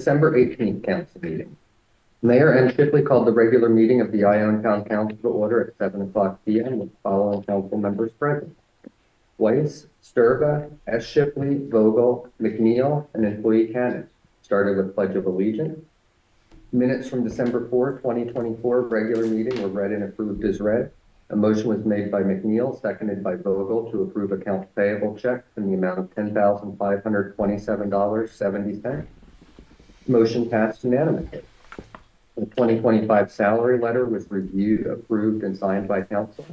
December 18th council meeting. Mayor N. Shipley called the regular meeting of the Ione Town Council to order at 7:00 p.m. with the following council members present: Weiss, Sturba, S. Shipley, Vogel, McNeil, and employee Cannon. Started with Pledge of Allegiance. Minutes from December 4, 2024 regular meeting were read and approved as read. A motion was made by McNeil, seconded by Vogel, to approve accounts payable checks in the amount of $10,527.70. Motion passed unanimously. The 2025 salary letter was reviewed, approved, and signed by council.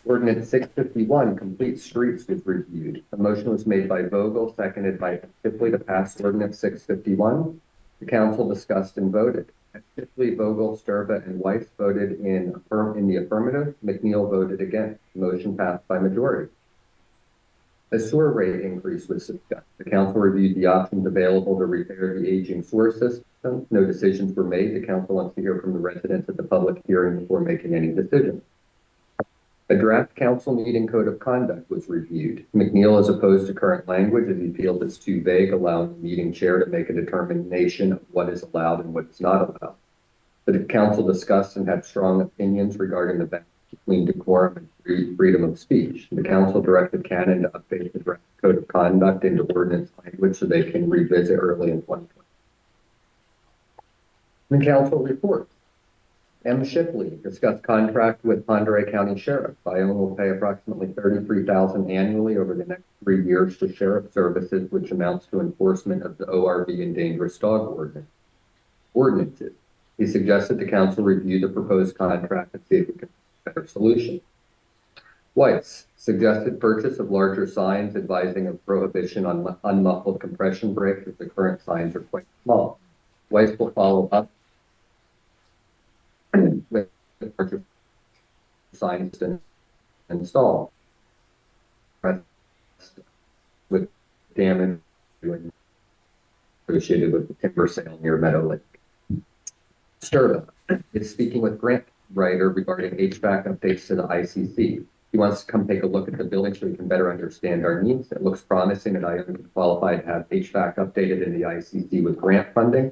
Ordinance 651, complete streets, was reviewed. A motion was made by Vogel, seconded by Shipley, to pass ordinance 651. The council discussed and voted. Shipley, Vogel, Sturba, and Weiss voted in the affirmative. McNeil voted against. The motion passed by majority. A sewer rate increase was discussed. The council reviewed the options available to repair the aging sewer system. No decisions were made. The council wants to hear from the residents at the public hearing before making any decisions. A draft council meeting code of conduct was reviewed. McNeil is opposed to current language as he feels it's too vague, allowing the meeting chair to make a determination of what is allowed and what is not allowed. The council discussed and had strong opinions regarding the balance between decorum and freedom of speech. The council directed Cannon to update the draft code of conduct into ordinance language so they can revisit early in 2020. The council report. M. Shipley discussed contract with Ponderay County Sheriff. Ione will pay approximately $33,000 annually over the next 3 years for sheriff services, which amounts to enforcement of the ORV and dangerous dog ordinances. He suggested the council review the proposed contract and see if it can be a better solution. Weiss suggested purchase of larger signs advising of prohibition on unmuffled compression brakes as the current signs are quite small. Weiss will follow up with larger signs to install with damage associated with the timber sale near Meadow Lake. Sturba is speaking with grant writer regarding HVAC updates to the ICC. He wants to come take a look at the building so he can better understand our needs. It looks promising that I can qualify to have HVAC updated in the ICC with grant funding.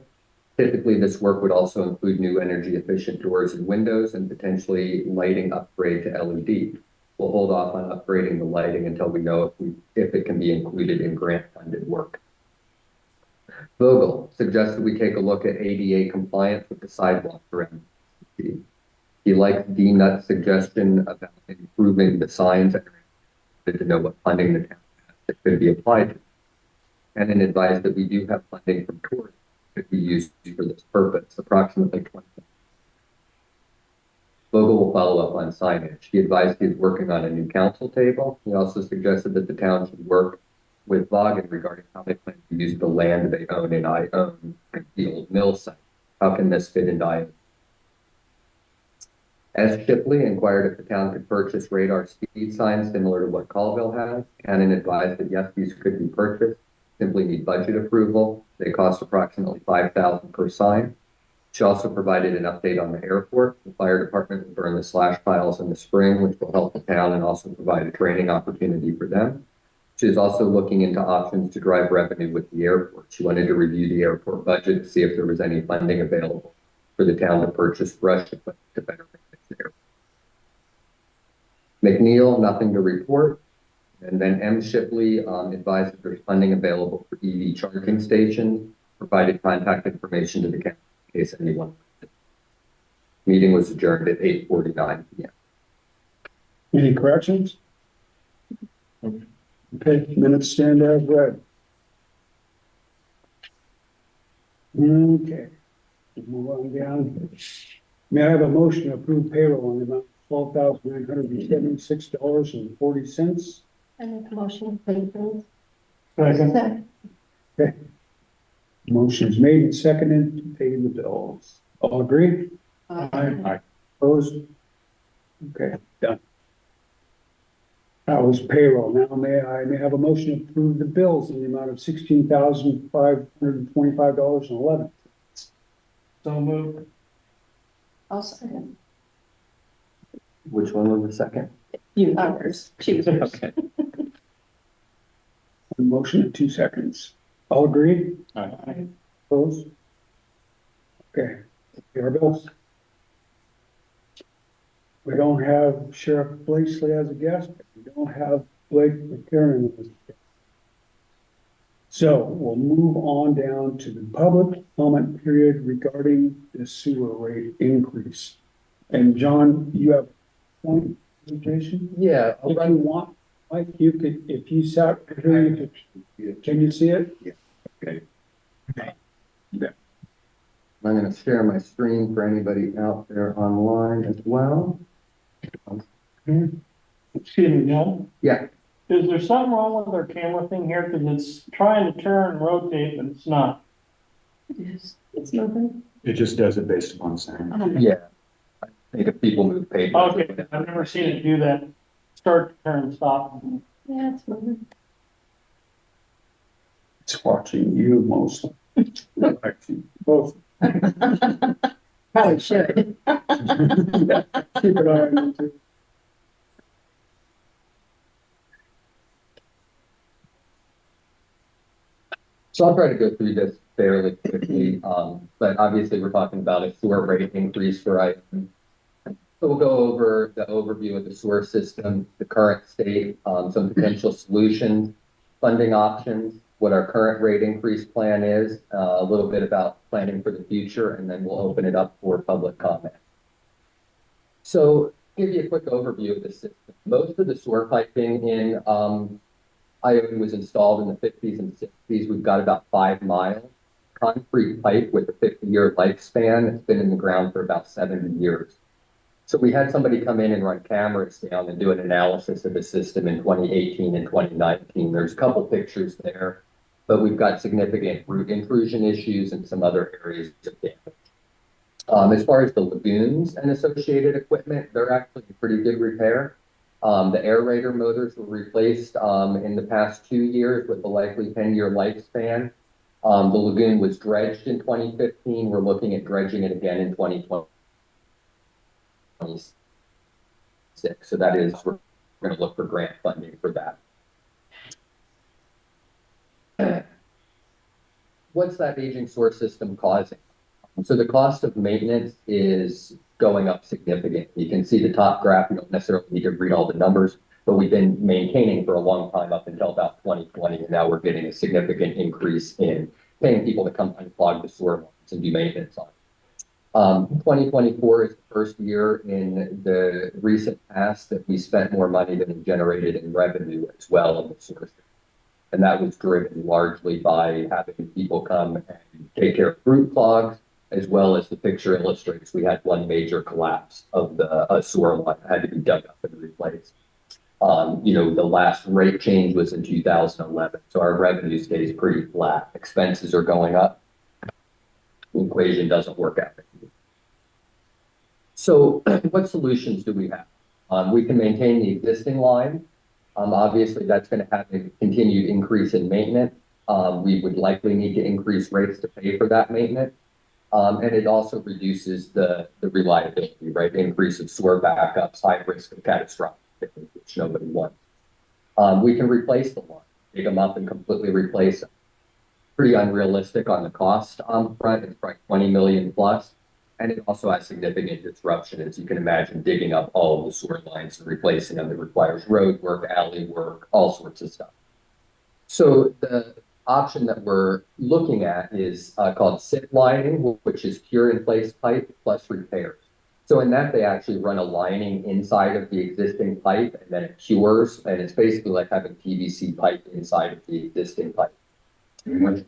Typically, this work would also include new energy efficient doors and windows and potentially lighting upgrade to LED. We'll hold off on upgrading the lighting until we know if it can be included in grant funded work. Vogel suggested we take a look at ADA compliance with the sidewalk around the city. He liked D. Nutt's suggestion about improving the signs and wanted to know what funding the town has that could be applied to. And then advised that we do have funding from tourism that could be used for this purpose, approximately 20. Vogel will follow up on signage. He advised he is working on a new council table. He also suggested that the town should work with Vaughan regarding how they plan to use the land they own in Ione, the old mill site. How can this fit into Ione? S. Shipley inquired if the town could purchase radar speed signs similar to what Colville has. Cannon advised that yes, these could be purchased, simply need budget approval. They cost approximately $5,000 per sign. She also provided an update on the airport. The fire department will burn the slash piles in the spring, which will help the town and also provide a training opportunity for them. She is also looking into options to drive revenue with the airport. She wanted to review the airport budget to see if there was any funding available for the town to purchase brush equipment to better manage the airport. McNeil, nothing to report. And then M. Shipley advised that there's funding available for EV charging stations, provided contact information to the council in case anyone wants it. Meeting was adjourned at 8:49 p.m. Any corrections? Okay, minutes stand as read. Okay, move on down. May I have a motion to approve payroll in the amount of $12,976.40? I make a motion, please. Second. Okay. Motion's made and seconded to pay the bills. All agree? Aye. Opposed? Okay, done. That was payroll. Now may I have a motion to approve the bills in the amount of $16,525.11. So moved. I'll second. Which one was the second? You, ours, choose. Okay. Motion in 2 seconds. All agree? Aye. Opposed? Okay, pay our bills. We don't have Sheriff Blakely as a guest, we don't have Blake McCarron as a guest. So we'll move on down to the public comment period regarding the sewer rate increase. And John, you have one presentation? Yeah, I'll If you run, want, Mike, you could, if you sat here, you could, can you see it? Yeah. Okay. I'm gonna share my screen for anybody out there online as well. Excuse me, John, Yeah, is there something wrong with our camera thing here? Cause it's trying to turn and rotate, but it's not. It's moving. It just does it based upon sound. yeah. I think if people move paper. Okay, I've never seen it do that. Start, turn, stop. Yeah, it's moving. It's watching you mostly. Actually, both. Probably should. Keep an eye on it too. So I'll try to go through this fairly quickly, but obviously we're talking about a sewer rate increase for Ione. So we'll go over the overview of the sewer system, the current state, some potential solutions, funding options, what our current rate increase plan is, a little bit about planning for the future, and then we'll open it up for public comment. So give you a quick overview of the system. Most of the sewer piping in Ione was installed in the 50s and 60s. We've got about 5 miles. Concrete pipe with a 50-year lifespan. It's been in the ground for about 70 years. So we had somebody come in and run cameras down and do an analysis of the system in 2018 and 2019. There's a couple pictures there, but we've got significant root intrusion issues and some other areas of damage. As far as the lagoons and associated equipment, they're actually in pretty good repair. The aerator motors were replaced in the past 2 years with a likely 10-year lifespan. The lagoon was dredged in 2015. We're looking at dredging it again in 2026. So that is, we're going to look for grant funding for that. What's that aging sewer system causing? So the cost of maintenance is going up significantly. You can see the top graph. You don't necessarily need to read all the numbers, but we've been maintaining for a long time up until about 2020, and now we're getting a significant increase in paying people to come unclog the sewer lines and do maintenance on it. 2024 is the first year in the recent past that we spent more money than we generated in revenue as well in the sewer system. And that was driven largely by having people come and take care of root clogs, as well as the picture illustrates. We had one major collapse of the sewer line that had to be dug up and replaced. The last rate change was in 2011, so our revenue stays pretty flat. Expenses are going up. The equation doesn't work out. So what solutions do we have? We can maintain the existing line. Obviously, that's going to have a continued increase in maintenance. We would likely need to increase rates to pay for that maintenance. And it also reduces the reliability, right? Increase of sewer backups, high risk of catastrophic, which nobody wants. We can replace the line, dig them up and completely replace them. Pretty unrealistic on the cost front. It's probably 20 million plus. And it also has significant disruption, as you can imagine, digging up all of the sewer lines and replacing them. It requires road work, alley work, all sorts of stuff. So the option that we're looking at is called SIP lining, which is pure in place pipe plus repairs. So in that, they actually run a lining inside of the existing pipe and then it cures. And it's basically like having PVC pipe inside of the existing pipe. And what's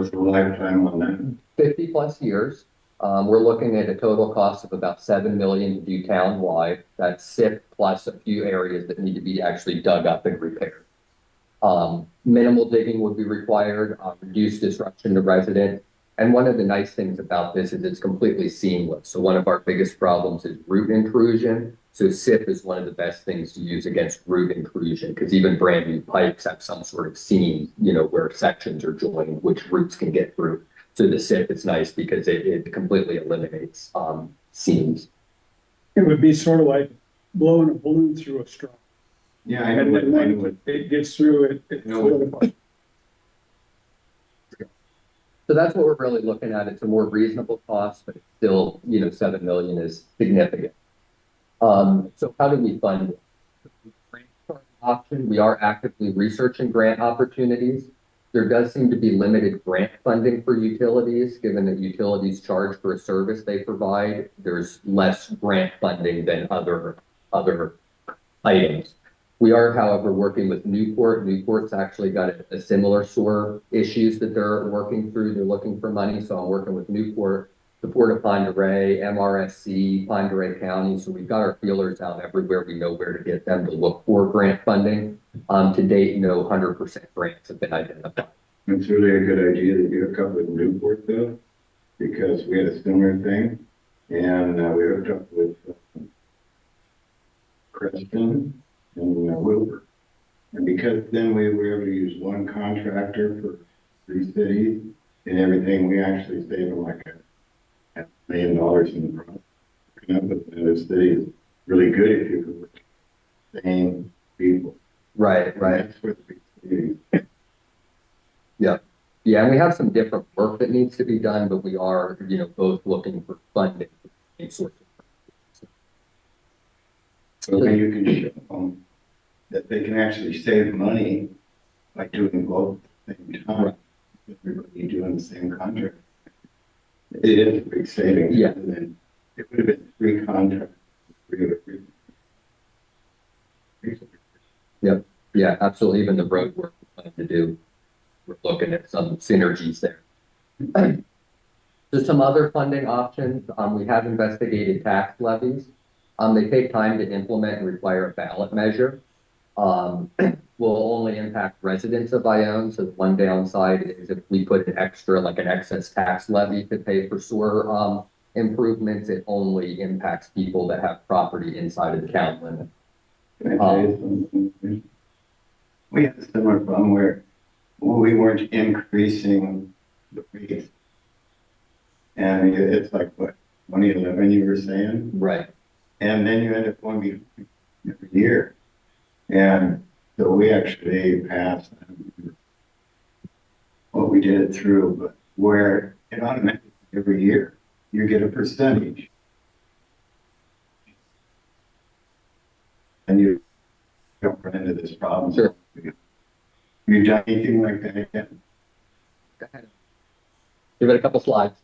the lifetime on that? 50 plus years. We're looking at a total cost of about 7 million to do town-wide. That's SIP plus a few areas that need to be actually dug up and repaired. Minimal digging would be required, reduced disruption to residents. And one of the nice things about this is it's completely seamless. So one of our biggest problems is root intrusion. So SIP is one of the best things to use against root intrusion because even brand new pipes have some sort of seam, where sections are joined, which roots can get through. So the SIP is nice because it completely eliminates seams. It would be sort of like blowing a balloon through a straw. Yeah, I And know then when it gets through it. No. So So that's what we're really looking at. It's a more reasonable cost, but it's still, 7 million is significant. So how do we fund it? Grant option, we are actively researching grant opportunities. There does seem to be limited grant funding for utilities, given that utilities charge for a service they provide. There's less grant funding than other items. We are, however, working with Newport. Newport's actually got a similar sewer issues that they're working through. They're looking for money, so I'm working with Newport, the Port of Pend Oreille, MRSC, Pend Oreille County. So we've got our feelers out everywhere. We know where to get them to look for grant funding. To date, no 100% grants have been identified. It's really a good idea that you hook up with Newport though, because we had a similar thing. And we hooked up with Creston and Wilbur. And because then we were able to use one contractor for 3 cities and everything, we actually saved them like $500,000 in the process. Hooking up with another city is really good if you can work with the same people. Right. And that's what the big cities. Yeah, and we have some different work that needs to be done, but we are, both looking for funding for any sorts of. So then you can show them that they can actually save money by doing both at the same time. Right. Everybody doing the same contract. It is a big savings. Yeah. And then it would have been 3 contracts. Yep. Yeah, absolutely. Even the road work we're planning to do, we're looking at some synergies there. So some other funding options, we have investigated tax levies. They take time to implement and require a ballot measure. Will only impact residents of Ione. So the one downside is if we put an extra, like an excess tax levy to pay for sewer improvements, it only impacts people that have property inside of the town limit. Can I tell you something? We had a similar problem where we weren't increasing the rates. And it's like, what, 2011 you were saying? Right. And then you end up going behind every year. And so we actually passed, I don't remember what we did it through, but where it automatically every year, you get a percentage. And you don't run into this problem. Sure. You've done anything like that yet? Go ahead. Give it a couple slides.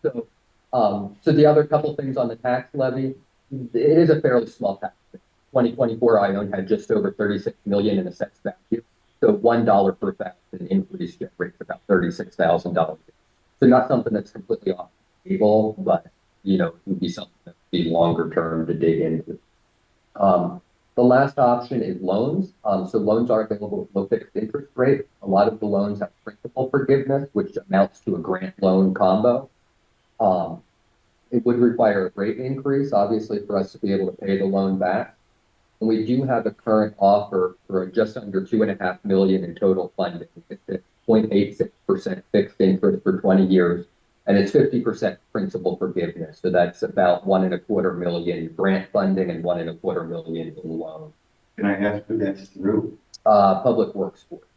So, so the other couple things on the tax levy, it is a fairly small tax. 2024, Ione had just over 36 million in assessed value. So $1 per thousand increase generates about $36,000. So not something that's completely off the table, but it would be something that would be longer term to dig into. The last option is loans. So loans are available with low fixed interest rate. A lot of the loans have principal forgiveness, which amounts to a grant loan combo. It would require a rate increase, obviously, for us to be able to pay the loan back. And we do have a current offer for just under 2.5 million in total funding. It's at 0.86% fixed interest for 20 years, and it's 50% principal forgiveness. So that's about 1.25 million grant funding and 1.25 million in loan. Can I ask who that's through? Public Works Board.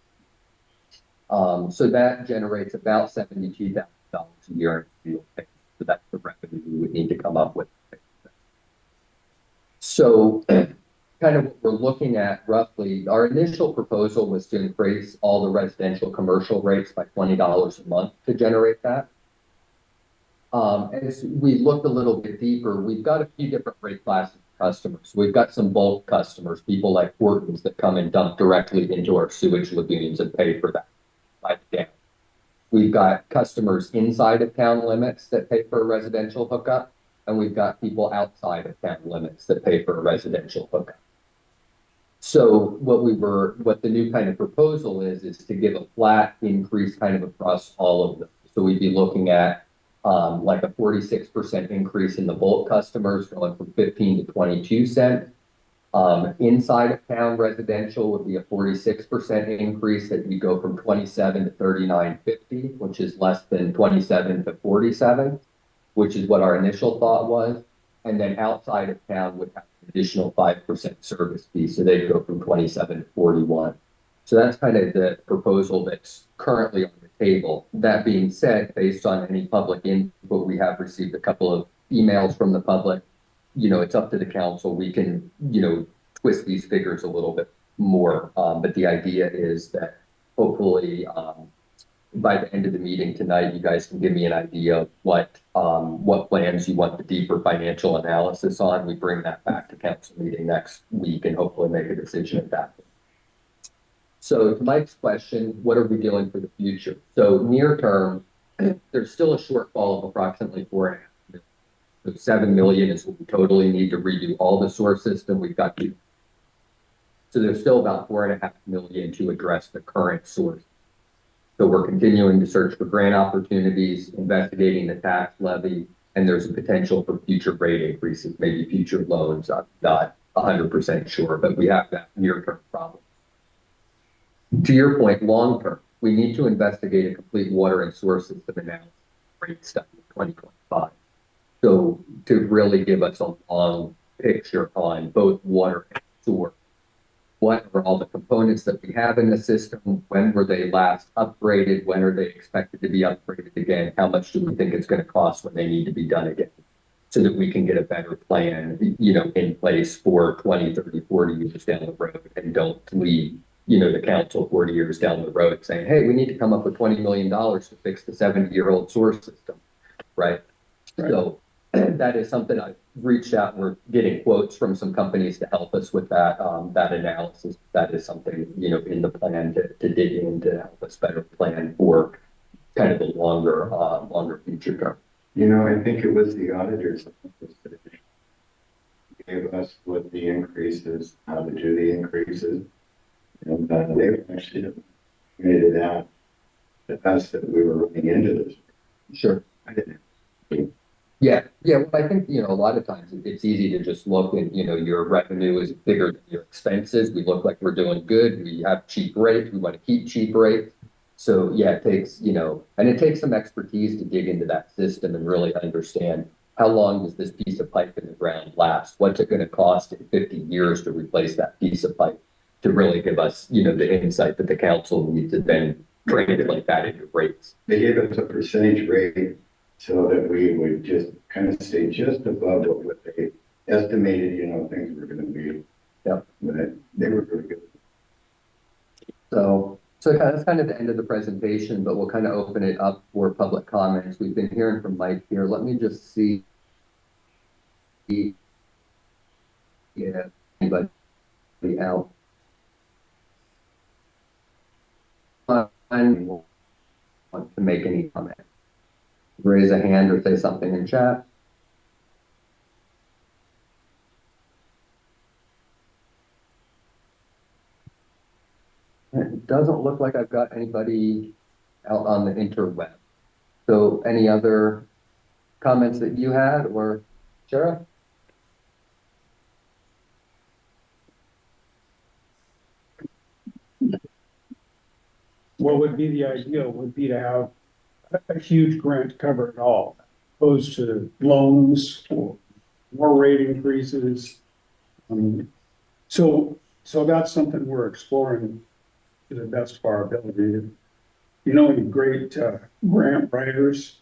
So that generates about $72,000 a year in field payment. So that's the revenue we would need to come up with. So kind of what we're looking at roughly, our initial proposal was to increase all the residential commercial rates by $20 a month to generate that. As we looked a little bit deeper, we've got a few different rate classes of customers. We've got some bulk customers, people like Hortons that come and dump directly into our sewage lagoons and pay for that by the day. We've got customers inside of town limits that pay for a residential hookup, and we've got people outside of town limits that pay for a residential hookup. So what the new kind of proposal is to give a flat increase kind of across all of them. So we'd be looking at like a 46% increase in the bulk customers going from 15 to 22 cents. Inside of town residential would be a 46% increase that we go from 27 to 39.50, which is less than 27 to 47, which is what our initial thought was. And then outside of town would have an additional 5% service fee. So they'd go from 27 to 41. So that's kind of the proposal that's currently on the table. That being said, based on any public input, we have received a couple of emails from the public. It's up to the council. We can, twist these figures a little bit more. But the idea is that hopefully, by the end of the meeting tonight, you guys can give me an idea of what plans you want the deeper financial analysis on. We bring that back to council meeting next week and hopefully make a decision at that point. So to Mike's question, what are we doing for the future? So near term, there's still a shortfall of approximately 4.5 million. So 7 million is what we totally need to redo all the sewer system. We've got to. So there's still about 4.5 million to address the current source. So we're continuing to search for grant opportunities, investigating the tax levy, and there's a potential for future rate increases, maybe future loans. I'm not 100% sure, but we have that near-term problem. To your point, long-term, we need to investigate a complete water and sewer system analysis rate study in 2025. So to really give us a long picture on both water and sewer. What are all the components that we have in the system? When were they last upgraded? When are they expected to be upgraded again? How much do we think it's going to cost when they need to be done again? So that we can get a better plan, in place for 20, 30, 40 years down the road and don't leave, the council 40 years down the road saying, hey, we need to come up with $20 million to fix the 70-year-old sewer system, right? So that is something I've reached out and we're getting quotes from some companies to help us with that, that analysis. That is something, in the plan to dig in to help us better plan for kind of the longer future term. I think it was the auditors that gave us what the increases, how to do the increases. And they actually made it out to us that we were running into this. Sure. I didn't. Yeah. Well, I think, a lot of times it's easy to just look and, your revenue is bigger than your expenses. We look like we're doing good. We have cheap rates. We want to keep cheap rates. So yeah, it takes, and it takes some expertise to dig into that system and really understand how long does this piece of pipe in the ground last? What's it going to cost in 50 years to replace that piece of pipe to really give us, the insight that the council needs to then translate that into rates. They gave us a percentage rate so that we would just kind of stay just above what they estimated, things were going to be. Yep. But they were very good. So that's kind of the end of the presentation, but we'll kind of open it up for public comments. We've been hearing from Mike here. Let me just see if anybody else want to make any comment. Raise a hand or say something in chat. It doesn't look like I've got anybody out on the interweb. So any other comments that you had or Sheriff? What would be the ideal would be to have a huge grant to cover it all, opposed to loans or more rate increases. So that's something we're exploring to the best of our ability. Any great grant writers,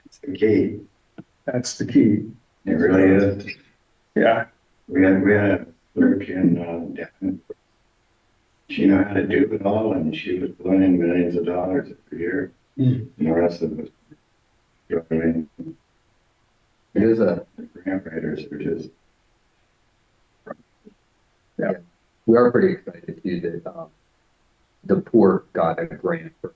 It's the key. that's the key. It really is. Yeah. We had a clerk in Devon. She knew how to do it all, and she was pulling in millions of dollars every year. And the rest of us, struggling. It is a The grant writers are just. Yeah, we are pretty excited too that the port got a grant for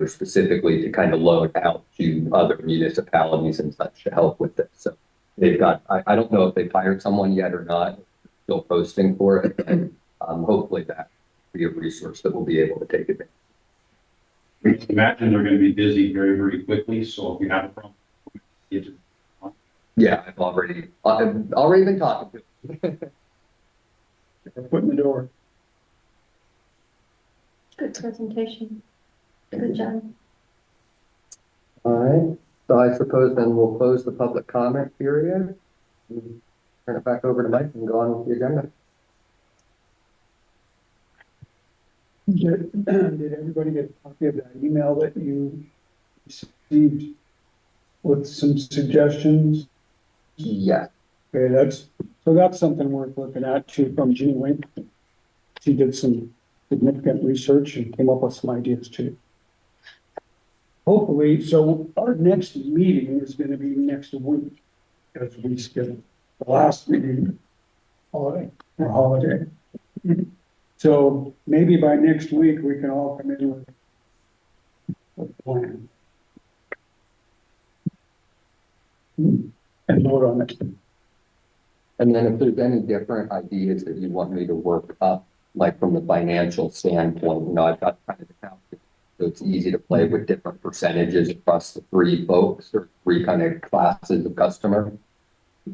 specifically to kind of loan out to other municipalities and such to help with this. So they've got, I don't know if they've hired someone yet or not, still posting for it. And hopefully that will be a resource that we'll be able to take advantage. We can imagine they're going to be busy very, very quickly. So if you have a problem, Yeah, I've already been talking to them. Foot in the door. Good presentation. Good job. All right, so I suppose then we'll close the public comment period. Turn it back over to Mike and go on with the agenda. Did everybody get a copy of that email that you received with some suggestions? Yeah, Okay, that's something worth looking at too from Jeannie Wink. She did some significant research and came up with some ideas too. Hopefully, so our next meeting is gonna be next week, as we scheduled the last meeting holiday, or holiday. So maybe by next week, we can all come in with a plan. And vote on it. and then if there's any different ideas that you want me to work up, like from the financial standpoint, I've got kind of the calculus, so it's easy to play with different percentages across the three folks or three kind of classes of customer.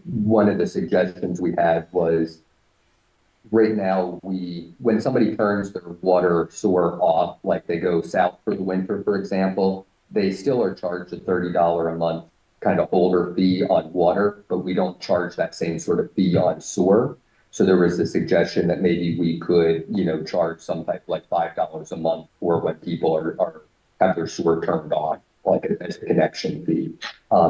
One of the suggestions we had was right now when somebody turns their water sewer off, like they go south for the winter, for example, they still are charged a $30 a month kind of older fee on water, but we don't charge that same sort of fee on sewer. So there was a suggestion that maybe we could, charge some type like $5 a month for when people have their sewer turned off, like as a connection fee.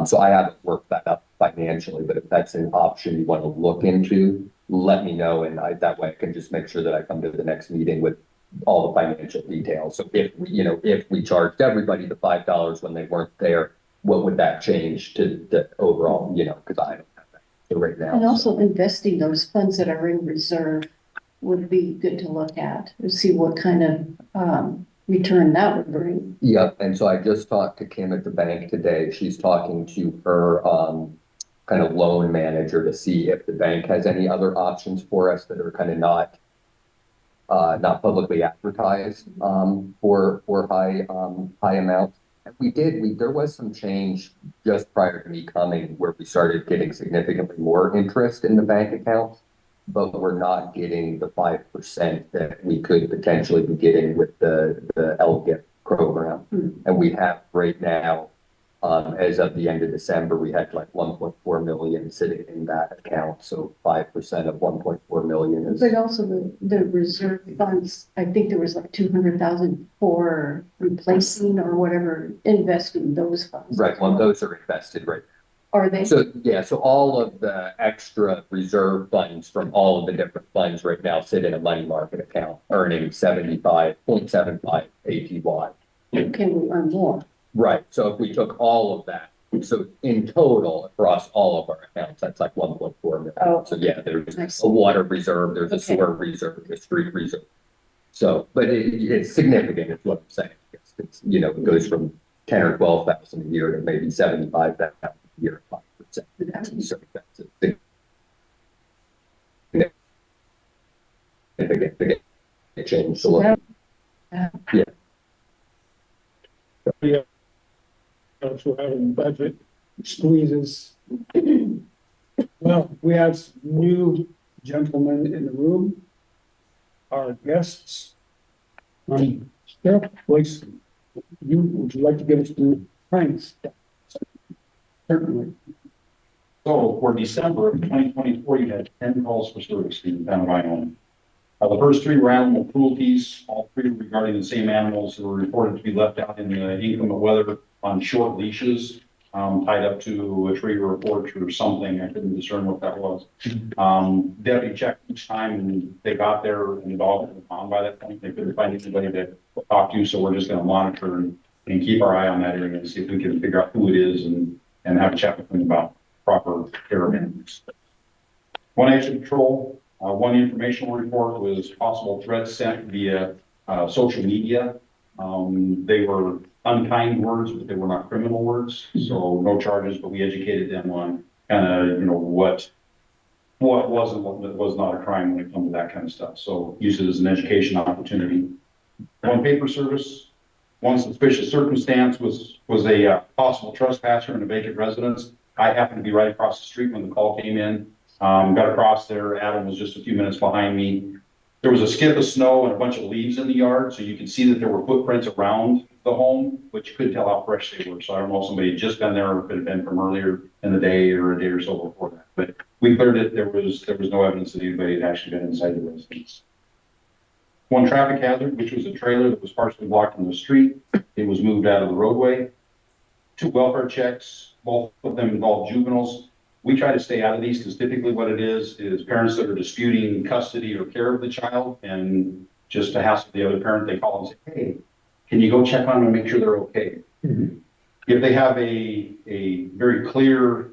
So I haven't worked that up financially, but if that's an option you want to look into, let me know, and that way I can just make sure that I come to the next meeting with all the financial details. So if we charged everybody the $5 when they weren't there, what would that change to the overall, because I don't have that right now. And also investing those funds that are in reserve would be good to look at and see what kind of return that would bring. Yep, and so I just talked to Kim at the bank today. She's talking to her kind of loan manager to see if the bank has any other options for us that are kind of not publicly advertised for high amounts. And there was some change just prior to me coming where we started getting significantly more interest in the bank accounts, but we're not getting the 5% that we could potentially be getting with the LGIP program. And we have right now, as of the end of December, we had like 1.4 million sitting in that account. So 5% of 1.4 million is. But also the reserve funds, I think there was like 200,000 for replacing or whatever, investing those funds. Right, well, those are invested right now. Are they? So, yeah, so all of the extra reserve funds from all of the different funds right now sit in a money market account, earning 75.75 APY. Can we earn more? Right, so if we took all of that, so in total across all of our accounts, that's like 1.4 million. Oh. So yeah, there's a water reserve, there's a sewer reserve, a street reserve. So, but it's significant, is what I'm saying. It's, it goes from 10 or 12,000 a year to maybe 75,000 a year, 5%. So that's a significant change. So yeah. So having budget squeezes. Well, we have some new gentlemen in the room. Our guests. Sheriff Blaise, would you like to give us some thanks? Certainly. So for December of 2024, you had 10 calls for service in the town of Ione. The first three were animal cruelties, all three regarding the same animals that were reported to be left out in the inclement weather on short leashes, tied up to a tree or a porch or something. I couldn't discern what that was. Deputy checked each time and they got there and the dog was found by that point. They couldn't find anybody to talk to, so we're just going to monitor and keep our eye on that area and see if we can figure out who it is and have a chat with them about proper care of animals. One extra patrol. One informational report was possible threats sent via social media. They were unkind words, but they were not criminal words. So no charges, but we educated them on kind of, what was and what was not a crime when it comes to that kind of stuff. So use it as an education opportunity. One paper service. One suspicious circumstance was a possible trespasser in a vacant residence. I happened to be right across the street when the call came in. Got across there. Adam was just a few minutes behind me. There was a skip of snow and a bunch of leaves in the yard, so you could see that there were footprints around the home, but you couldn't tell how fresh they were. So I don't know if somebody had just been there or if it had been from earlier in the day or a day or so before that. But we cleared it. There was no evidence that anybody had actually been inside the residence. One traffic hazard, which was a trailer that was partially blocked in the street. It was moved out of the roadway. 2 welfare checks, both of them involved juveniles. We try to stay out of these because typically what it is parents that are disputing custody or care of the child, and just to hassle the other parent, they call and say, hey, can you go check on them and make sure they're okay? If they have a very clear,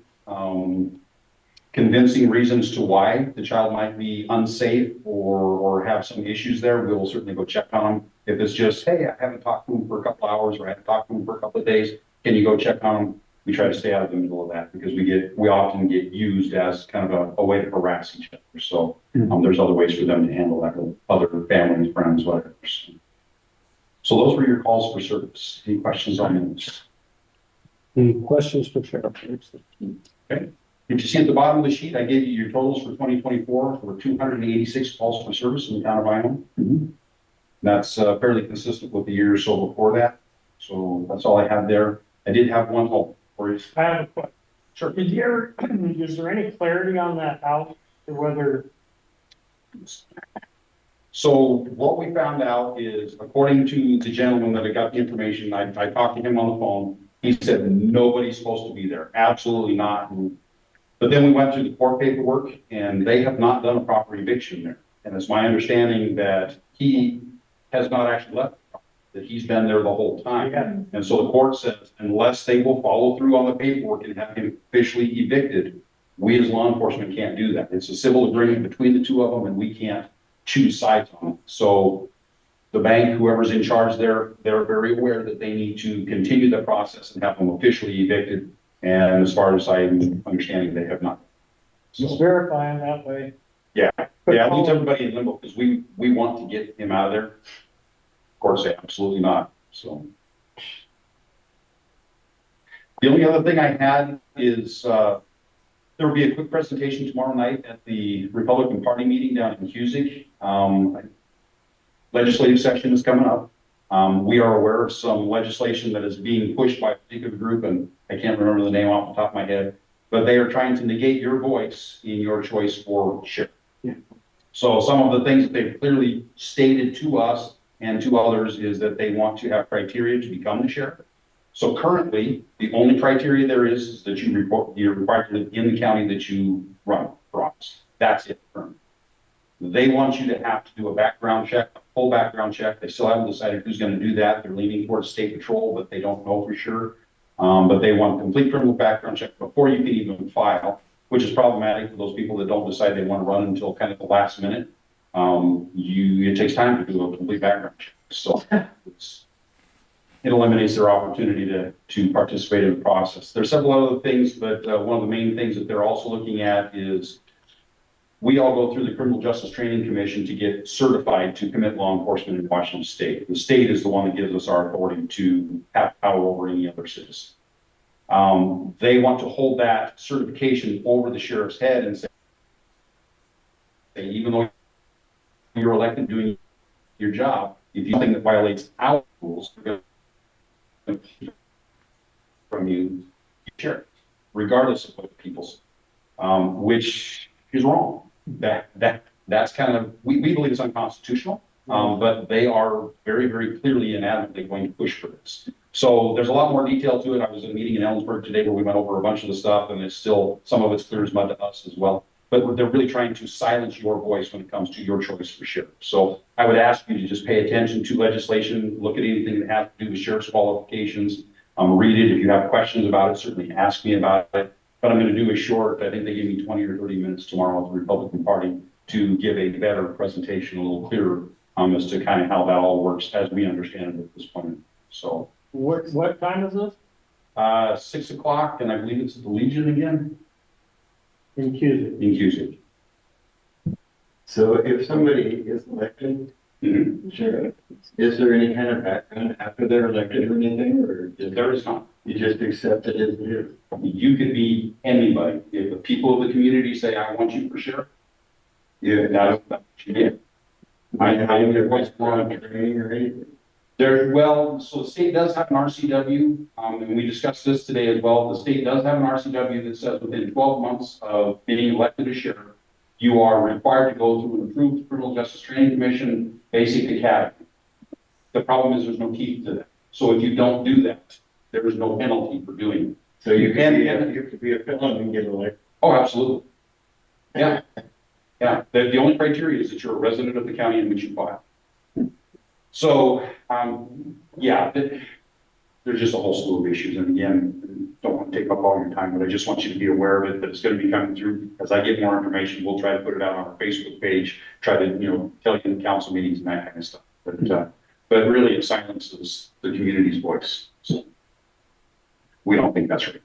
convincing reasons to why the child might be unsafe or have some issues there, we will certainly go check on them. If it's just, hey, I haven't talked to them for a couple hours, or I haven't talked to them for a couple of days, can you go check on them? We try to stay out of the middle of that because we often get used as kind of a way to harass each other. So there's other ways for them to handle that with other families, friends, whatever. So those were your calls for service. Any questions on those? Any questions for Sheriff? Okay. If you see at the bottom of the sheet, I gave you your totals for 2024 for 286 calls for service in the town of Ione. That's fairly consistent with the year or so before that. So that's all I have there. I did have one home for you. I have a question. Sure. Is there any clarity on that house or whether? So what we found out is, according to the gentleman that I got the information, I talked to him on the phone. He said nobody's supposed to be there. Absolutely not. But then we went through the court paperwork and they have not done a proper eviction there. And it's my understanding that he has not actually left, that he's been there the whole time. Yeah. And so the court says, unless they will follow through on the paperwork and have him officially evicted, we as law enforcement can't do that. It's a civil agreement between the two of them and we can't choose sides on it. So the bank, whoever's in charge there, they're very aware that they need to continue the process and have them officially evicted. And as far as I'm understanding, they have not. Just verifying that way. Yeah, it leaves everybody in limbo because we want to get him out of there. Of course, they absolutely not. So the only other thing I had is there will be a quick presentation tomorrow night at the Republican Party meeting down in Cusick. Legislative session is coming up. We are aware of some legislation that is being pushed by a particular group, and I can't remember the name off the top of my head, but they are trying to negate your voice in your choice for sheriff. Yeah. So some of the things that they've clearly stated to us and to others is that they want to have criteria to become the sheriff. So currently, the only criteria there is that you're required to live in the county that you run for office. That's it currently. They want you to have to do a background check, a full background check. They still haven't decided who's going to do that. They're leaning towards state patrol, but they don't know for sure. But they want a complete criminal background check before you can even file, which is problematic for those people that don't decide they want to run until kind of the last minute. It takes time to do a complete background check. So it eliminates their opportunity to participate in the process. There's several other things, but one of the main things that they're also looking at is we all go through the Criminal Justice Training Commission to get certified to commit law enforcement in Washington State. The state is the one that gives us our authority to have power over any other citizen. They want to hold that certification over the sheriff's head and say, even though you're elected doing your job, if you do something that violates our rules, we're going to from you, sheriff, regardless of what people say, which is wrong. That's kind of, we believe it's unconstitutional, but they are very, very clearly and adamantly going to push for this. So there's a lot more detail to it. I was in a meeting in Ellensburg today where we went over a bunch of the stuff, and it's still, some of it's clear as mud to us as well. But they're really trying to silence your voice when it comes to your choice for sheriff. So I would ask you to just pay attention to legislation, look at anything that has to do with sheriff's qualifications, read it. If you have questions about it, certainly ask me about it. But I'm going to do a short, I think they gave me 20 or 30 minutes tomorrow at the Republican Party to give a better presentation, a little clearer as to kind of how that all works as we understand it at this point. So What time is this? 6 o'clock, and I believe it's at the Legion again In Cusick. in Cusick. So if somebody is elected, sheriff, is there any kind of background after they're elected or anything, or There is not. you just accept it as it is? You could be anybody. If the people of the community say, I want you for sheriff, Yeah, that's what you get. I am your voice for training or anything. So the state does have an RCW, and we discussed this today as well. The state does have an RCW that says within 12 months of being elected as sheriff, you are required to go through an approved criminal justice training commission basic academy. The problem is there's no teeth to that. So if you don't do that, there is no penalty for doing it. So you can be, And- you could be a felon and get elected. Oh, absolutely. Yeah. Yeah, the only criteria is that you're a resident of the county in which you file. So, yeah, there's just a whole slew of issues. And again, don't want to take up all your time, but I just want you to be aware of it, that it's going to be coming through. As I get more information, we'll try to put it out on our Facebook page, try to, tell you in council meetings and that kind of stuff. But really it silences the community's voice. So we don't think that's right.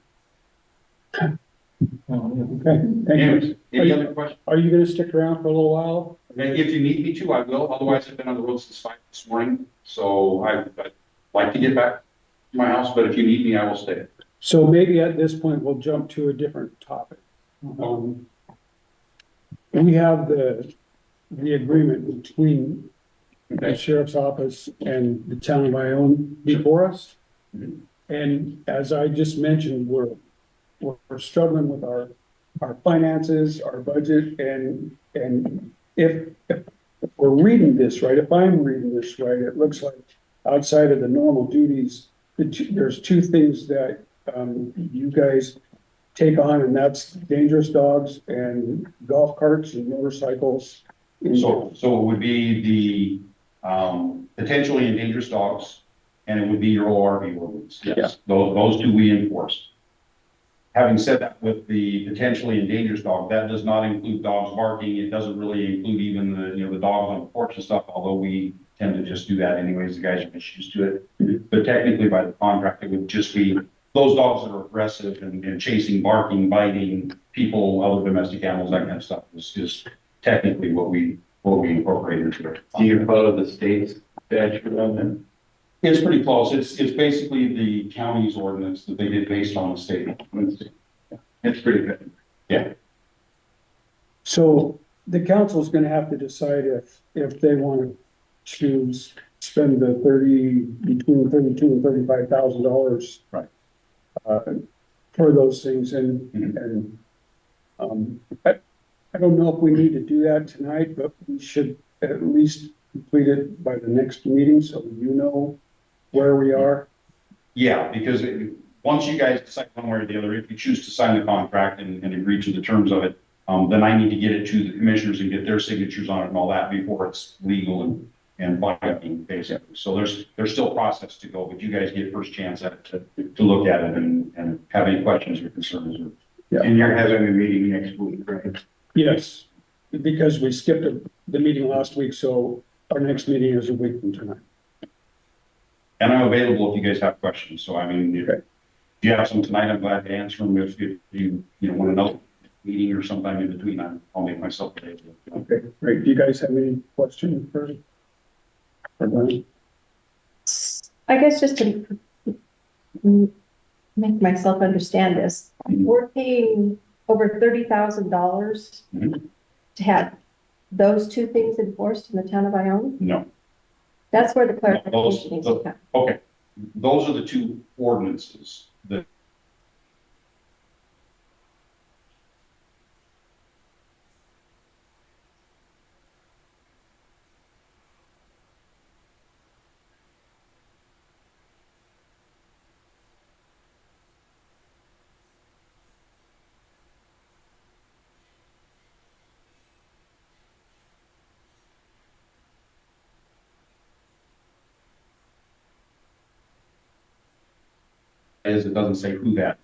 Okay, thank you. Anyways, any other questions? Are you gonna stick around for a little while? And if you need me to, I will. Otherwise, I've been on the road since 5 this morning. So I'd like to get back to my house, but if you need me, I will stay. So maybe at this point, we'll jump to a different topic. We have the agreement between the sheriff's office and the town of Ione before us. Mhm. And as I just mentioned, we're struggling with our finances, our budget, and if we're reading this right, if I'm reading this right, it looks like outside of the normal duties, there's two things that you guys take on, and that's dangerous dogs and golf carts and motorcycles. So it would be the potentially endangered dogs, and it would be your ORV ordinance. Yes, Yeah. those two we enforce. Having said that, with the potentially endangered dog, that does not include dogs barking. It doesn't really include even the dogs on the porch and stuff, although we tend to just do that anyways. The guys are just used to it. But technically by the contract, it would just be those dogs that are aggressive and chasing, barking, biting people, other domestic animals, that kind of stuff is technically what we incorporate into it. Do you follow the state's statute on that? It's pretty close. It's basically the county's ordinance that they did based on the state. It's pretty good. Yeah. So the council's gonna have to decide if they want to spend the between $32,000 and $35,000. Right. For those things and, Mhm. I don't know if we need to do that tonight, but we should at least complete it by the next meeting, so you know where we are. Yeah, because once you guys decide one way or the other, if you choose to sign the contract and agree to the terms of it, then I need to get it to the commissioners and get their signatures on it and all that before it's legal and binding, basically. So there's still process to go, but you guys get first chance at it to look at it and have any questions or concerns. Yeah. And you're having a meeting next week, right? Yes, because we skipped the meeting last week, so our next meeting is a week from tonight. And I'm available if you guys have questions. So I mean, if Okay. you have some tonight, I'm glad to answer them. If you want to know meeting or sometime in between, I'll make myself available. Okay, great. Do you guys have any questions for Glenn? I guess just to make myself understand this, we're paying over $30,000 Mhm. to have those two things enforced in the town of Ione? No. That's where the Those- clarification needs to come. Okay, those are the two ordinances that. It doesn't say who that,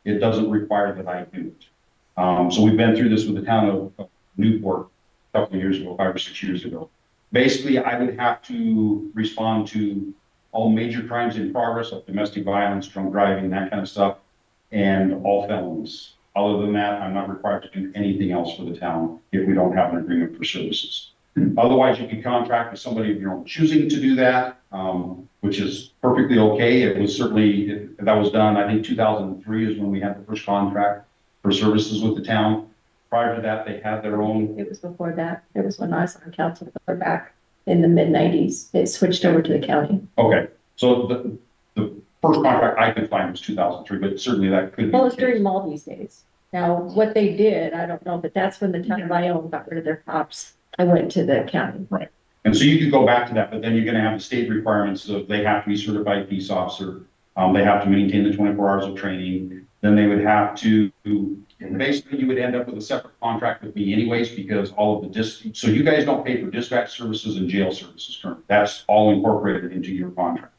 it doesn't require that I do it. So we've been through this with the town of Newport a couple of years ago, 5 or 6 years ago. Basically, I would have to respond to all major crimes in progress of domestic violence, drunk driving, that kind of stuff, and all felonies. Other than that, I'm not required to do anything else for the town if we don't have an agreement for services. Otherwise, you can contract with somebody of your own choosing to do that, which is perfectly okay. It was certainly, that was done, I think 2003 is when we had the first contract for services with the town. Prior to that, they had their own. It was before that. It was when I was on council back in the mid-90s. It switched over to the county. Okay, so the first contract I could find was 2003, but certainly that could be. Well, the it's during case. Maldy's days. Now, what they did, I don't know, but that's when the town of Ione got rid of their cops. I went to the county. And so you could go back to that, but then you're gonna have the state requirements of they have to be certified peace officer. They have to maintain the 24 hours of training. Then they would have to, basically you would end up with a separate contract with me anyways, because all of the so you guys don't pay for dispatch services and jail services currently. That's all incorporated into your contract.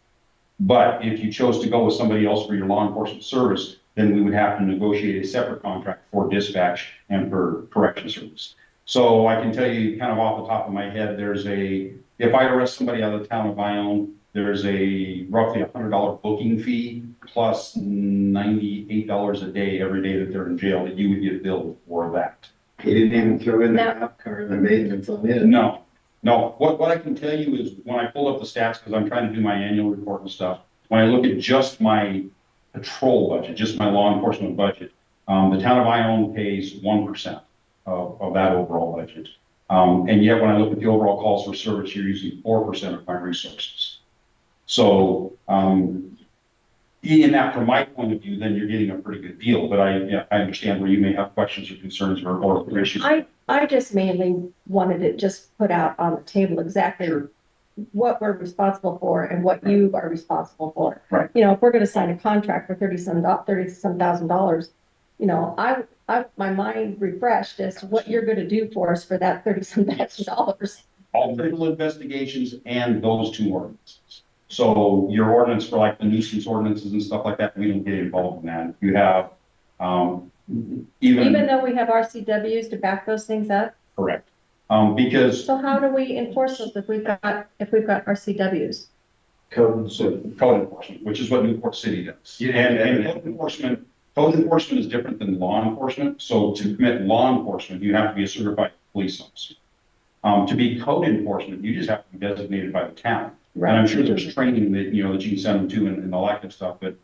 But if you chose to go with somebody else for your law enforcement service, then we would have to negotiate a separate contract for dispatch and for correction service. So I can tell you kind of off the top of my head, if I arrest somebody out of the town of Ione, there's a roughly $100 booking fee plus $98 a day every day that they're in jail that you would get billed for that. He didn't even throw in the No. cop car, the maintenance on it. No, no. What I can tell you is when I pulled up the stats, because I'm trying to do my annual report and stuff, when I look at just my patrol budget, just my law enforcement budget, the town of Ione pays 1% of that overall budget. And yet when I look at the overall calls for service, you're using 4% of my resources. So, in that, from my point of view, then you're getting a pretty good deal, but I understand where you may have questions or concerns or issues. I just mainly wanted it just put out on the table exactly what we're responsible for and what you are responsible for. Right. You know, if we're gonna sign a contract for $30 some thousand, you know, my mind refreshed as to what you're gonna do for us for that $30 some thousand. All criminal investigations and those two ordinances. So your ordinance for like the nuisance ordinances and stuff like that, we don't get involved in that. You have, Even though we have RCWs to back those things up? correct. Because So how do we enforce those if we've got RCWs? code enforcement, which is what Newport City does. And code enforcement is different than law enforcement. So to commit law enforcement, you have to be a certified police officer. To be code enforcement, you just have to be designated by the town. And I'm sure there's training that, you know, that you can send them to and all that good stuff, but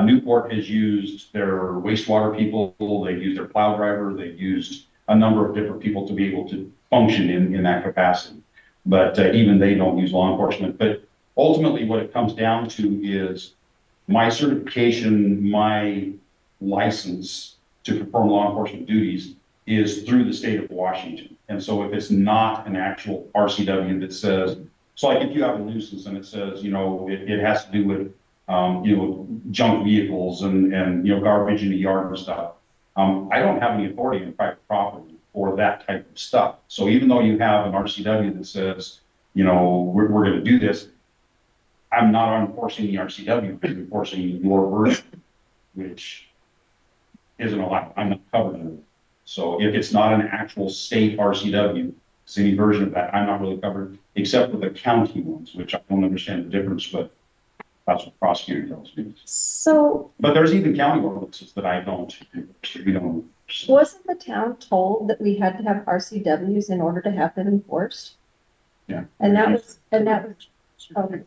Newport has used their wastewater people, they've used their plow driver, they've used a number of different people to be able to function in that capacity. But even they don't use law enforcement. But ultimately what it comes down to is my certification, my license to perform law enforcement duties is through the state of Washington. And so if it's not an actual RCW that says, so like if you have a nuisance and it says, you know, it has to do with, you know, junk vehicles and, you know, garbage in the yard and stuff. I don't have any authority in private property for that type of stuff. So even though you have an RCW that says, you know, we're going to do this, I'm not enforcing the RCW, I'm enforcing your version, which isn't allowed. I'm not covered under it. So if it's not an actual state RCW, it's any version of that, I'm not really covered, except for the county ones, which I don't understand the difference, but that's what the prosecutor tells me. So But there's even county ordinances that I don't, we don't. wasn't the town told that we had to have RCWs in order to have them enforced? Yeah. And that was, okay.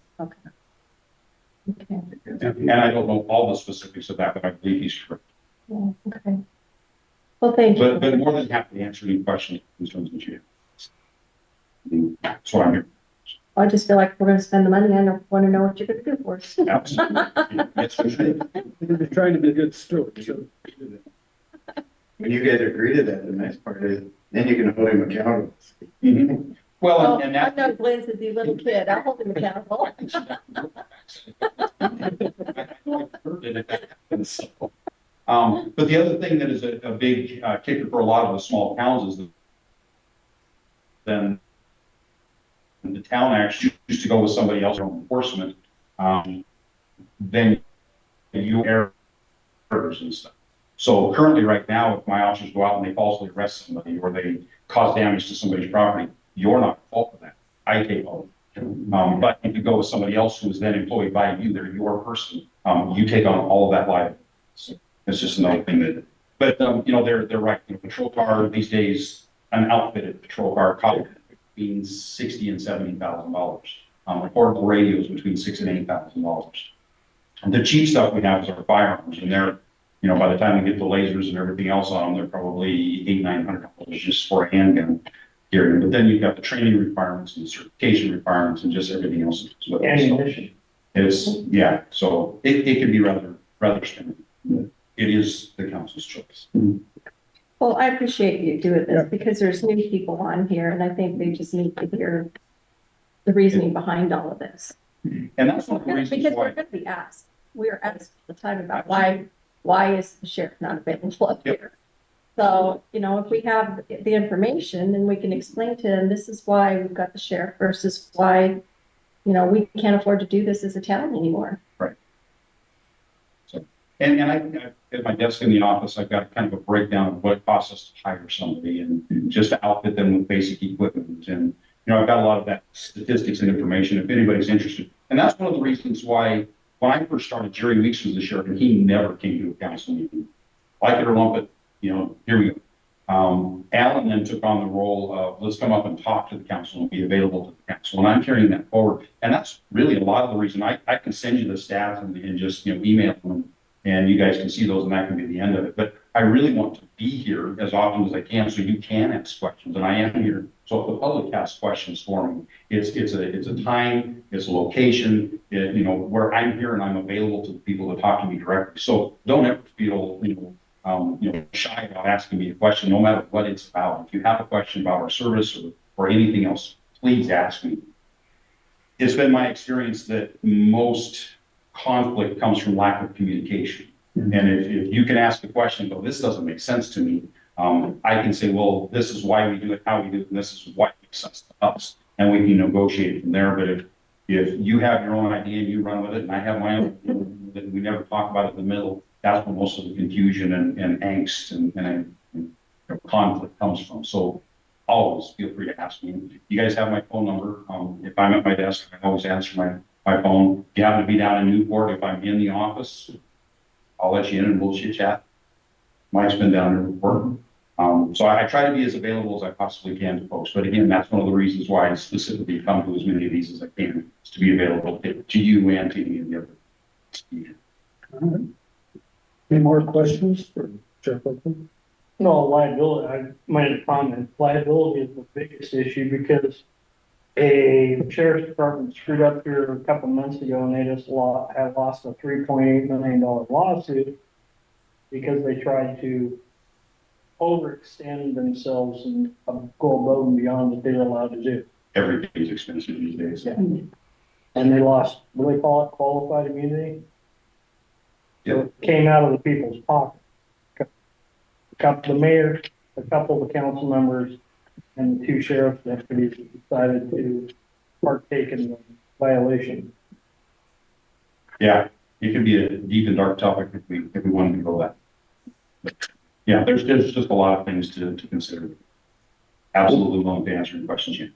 Okay, And I don't know all the specifics of that, but I believe he's correct. yeah, okay. Well, thank you. But more than happy to answer any questions, concerns that you have. That's what I'm here. I just feel like if we're gonna spend the money, I don't wanna know what you're gonna do for us. Absolutely. Yes, for sure. They're trying to be good stewards, so. When you guys agree to that, the nice part is, then you can hold him accountable. Well, Well, and I'm that. not Glenn's a little kid, I'll hold him accountable. But the other thing that is a big kicker for a lot of the small towns is that then the town actually chooses to go with somebody else for enforcement, then you errors and stuff. So currently right now, if my officers go out and they falsely arrest somebody or they cause damage to somebody's property, you're not at fault for that. I take all of it. But if you go with somebody else who is then employed by you, they're your person, you take on all of that liability. So it's just another thing that, but you know, they're right. You know, patrol car these days, an outfitted patrol car costs between $60,000 and $70,000. Portable radios between $6,000 and $8,000. The cheap stuff we have is our firearms, and they're, you know, by the time we get the lasers and everything else on them, they're probably $800-900 just for a handgun here. But then you've got the training requirements and the certification requirements and just everything else. Ammunition. It's, yeah, so it can be rather expensive. It is the council's choice. Well, I appreciate you doing Yeah. this because there's new people on here and I think they just need to hear the reasoning behind all of this. And that's one of the reasons Because we're why, gonna be asked, we are asked all the time about why is the sheriff not available up Yep. here? So, you know, if we have the information, then we can explain to them, this is why we've got the sheriff versus why, you know, we can't afford to do this as a town anymore. and at my desk in the office, I've got kind of a breakdown of what it costs us to hire somebody and just to outfit them with basic equipment. And, you know, I've got a lot of that statistics and information if anybody's interested. And that's one of the reasons why, when I first started, Jerry Weeks was the sheriff and he never came to a council meeting. Like it or lump it, you know, here we go. Alan then took on the role of, let's come up and talk to the council and be available to the council. And I'm carrying that forward. And that's really a lot of the reason I can send you the stats and just, you know, email them and you guys can see those and that can be the end of it. But I really want to be here as often as I can so you can ask questions. And I am here. So if the public asks questions for me, it's a time, it's a location, you know, where I'm here and I'm available to the people to talk to me directly. So don't ever feel, shy about asking me a question, no matter what it's about. If you have a question about our service or anything else, please ask me. It's been my experience that most conflict comes from lack of communication. And if you can ask a question, but this doesn't make sense to me, I can say, well, this is why we do it, how we do it, and this is what makes sense to us. And we can negotiate from there. But if you have your own idea and you run with it, and I have my own, then we never talk about it in the middle. That's where most of the confusion and angst and conflict comes from. So always feel free to ask me. You guys have my phone number. If I'm at my desk, I always answer my phone. If you happen to be down in Newport, if I'm in the office, I'll let you in and we'll chit chat. Mike's been down in Newport. So I try to be as available as I possibly can to folks. But again, that's one of the reasons why I specifically come to as many of these as I can, is to be available to you and to any of the other. All right. Any more questions for Sheriff Oakley? No, liability, I made a comment, liability is the biggest issue because a sheriff's department screwed up here a couple months ago and they just had lost a $3.8 million lawsuit because they tried to overextend themselves and go above and beyond what they were allowed to do. Everything's expensive these days. And they lost, what do they call it, qualified immunity? So it came out of the people's pocket. The mayor, a couple of the council members, and the two sheriff's deputies decided to partake in the violation. Yeah, it could be a deep and dark topic if we wanted to go that. But yeah, there's just a lot of things to consider. Absolutely willing to answer your questions. Yeah.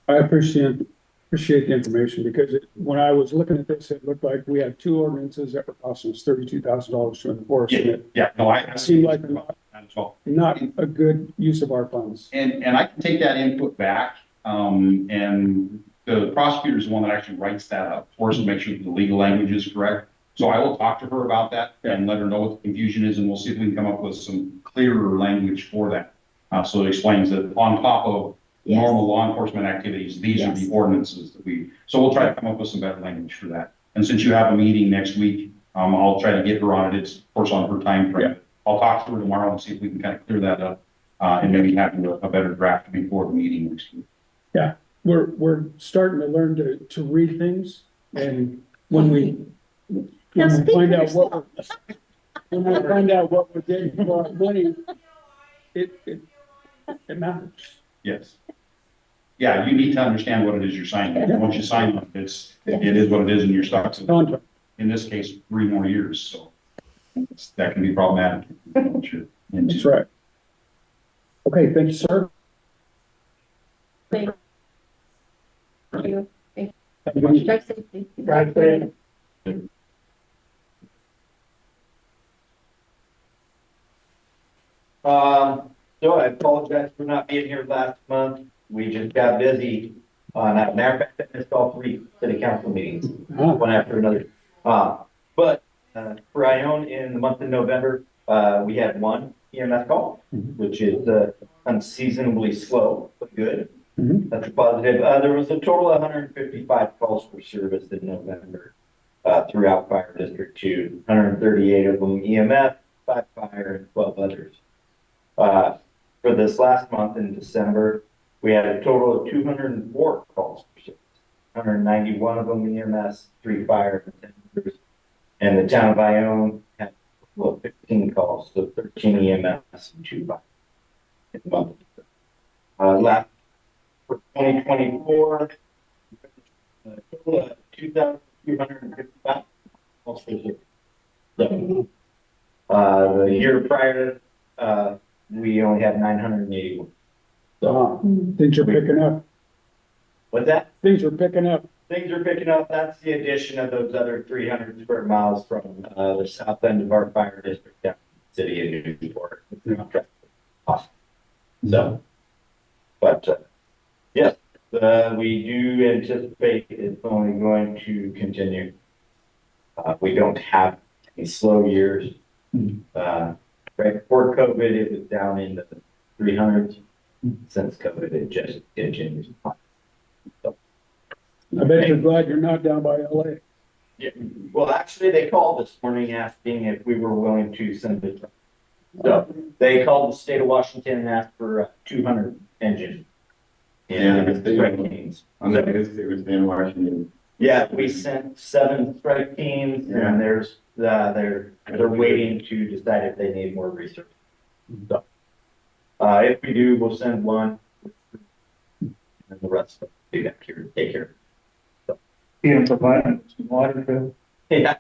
I appreciate the information because when I was looking at this, it looked like we had two ordinances that were costing us $32,000 to enforce. Yeah, no, It seemed like that as well. not a good use of our funds. And I can take that input back. And the prosecutor is the one that actually writes that up for us to make sure that the legal language is correct. So I will talk to her about that and let her know what the confusion is, and we'll see if we can come up with some clearer language for that. So it explains that on top of normal law enforcement activities, these are the ordinances that so we'll try to come up with some better language for that. And since you have a meeting next week, I'll try to get her on it. It's of course on her time frame. I'll talk to her tomorrow and see if we can kind of clear that up. And maybe have a better draft before the meeting next week. Yeah, we're starting to learn to read things, and when we find out what we're getting for our money, it matters. Yes. Yeah, you need to understand what it is you're signing. Once you sign it, it is what it is, and you're stuck to, Contract. in this case, 3 more years. So that can be problematic. That's right. Okay, thank you, sir. Thank you. Have a good evening. Drive safely. Drive safe. So I apologize for not being here last month. We just got busy on that. Matter of fact, I missed all 3 city council meetings, one after another. But for Ione in the month of November, we had 1 EMS call, which is unseasonably slow, but good. That's a positive. There was a total of 155 calls for service in November throughout Fire District 2, 138 of them EMS, 5 fire, and 12 others. For this last month in December, we had a total of 204 calls for service. 191 of them EMS, 3 fire, and 10 others. And the town of Ione had 15 calls, so 13 EMS and 2 fire in the month of December. Last for 2024, total of 2,255 calls for service. So, the year prior, we only had 981. Things are picking up. What's that? Things are picking up. Things are picking up. That's the addition of those other 300 square miles from the south end of our fire district down to the city of Newport. Awesome. So, but yes, we do anticipate it's only going to continue. We don't have any slow years. Right before COVID, it was down in the 300s. Since COVID, it just continues. So, I bet you're glad you're not down by LA. yeah. Well, actually, they called this morning asking if we were willing to send it. So they called the state of Washington and asked for 200 engines. Yeah, And strike teams. On the news, it was in Washington. Yeah, we sent 7 strike teams, Yeah. and they're waiting to decide if they need more research. So, if we do, we'll send 1, and the rest of them take care. You know, provide some water too. Yeah.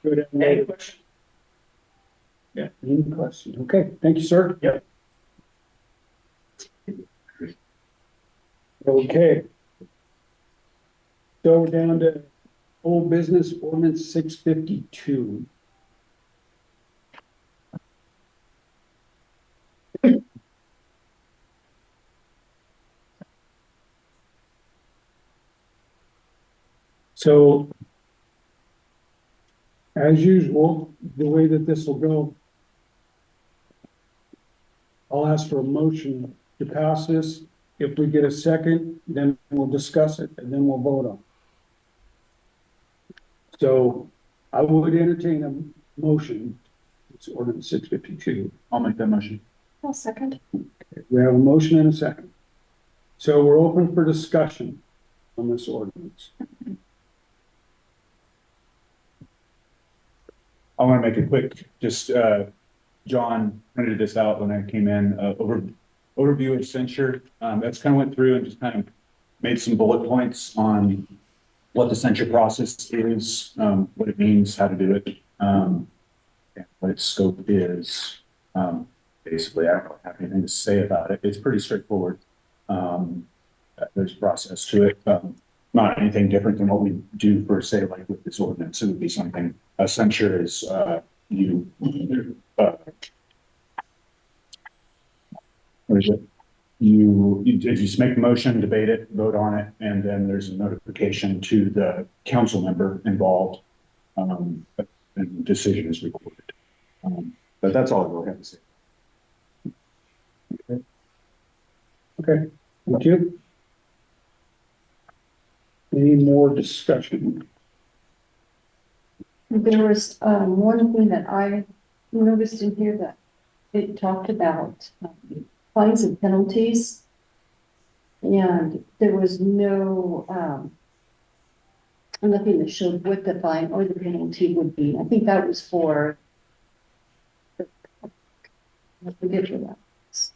Good. Any questions? Any questions? Okay, thank you, sir. Yep. Okay. So we're down to old business ordinance 652. So as usual, the way that this will go, I'll ask for a motion to pass this. If we get a second, then we'll discuss it and then we'll vote on it. So I would entertain a motion. It's ordinance 652. I'll make that motion. I'll second. We have a motion and a second. So we're open for discussion on this ordinance. I want to make it quick, just, John printed this out when I came in, overview of censure. That's kind of went through and just kind of made some bullet points on what the censure process is, what it means, how to do it, and what its scope is. Basically, I don't have anything to say about it. It's pretty straightforward. There's a process to it. Not anything different than what we do for, say, like with this ordinance. It would be something, a censure is, what is it? You just make a motion, debate it, vote on it, and then there's a notification to the council member involved. And the decision is recorded. But that's all I really have to say. Okay, thank you. Any more discussion? There was, one thing that I noticed in here that it talked about fines and penalties. And there was no, nothing that showed what the fine or the penalty would be. I think that was for, I forget what that was.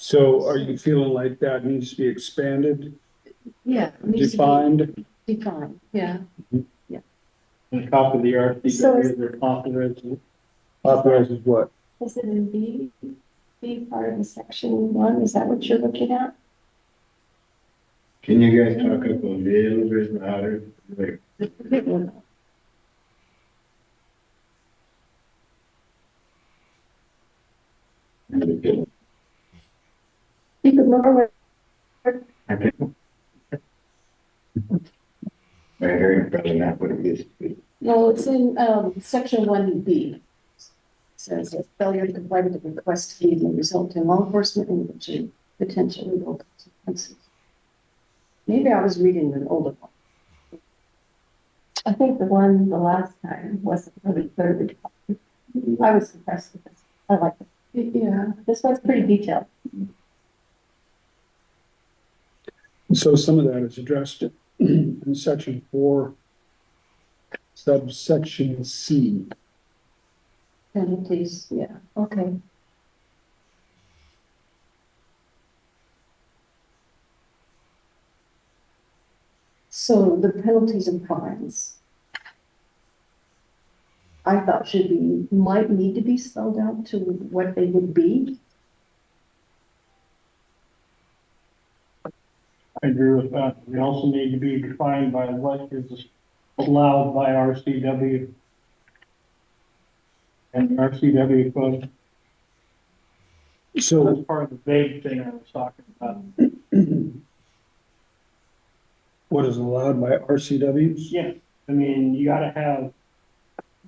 So are you feeling like that needs to be expanded, Yeah. it needs to be defined? Defined, yeah. Copy of the RFP, So is- they're authorized. Authorizes what? Is it in B part of the section 1? Is that what you're looking at? Can you guys talk up a little bit louder? Like, You could lower my hearing probably not what it used to be. No, it's in, section 1B. Says that failure to comply with the request fee may result in law enforcement and potential legal consequences. Maybe I was reading an older one. I think the one the last time wasn't really clear. I was impressed with this. I like it. Yeah. This one's pretty detailed. So some of that is addressed in section 4, subsection C. Penalties, yeah, okay. So the penalties and fines. I thought might need to be spelled out to what they would be. I agree with that. We also need to be defined by what is allowed by RCW. And RCW code, So that's part of the vague thing I was talking about. what is allowed by RCWs? Yeah, I mean, you gotta have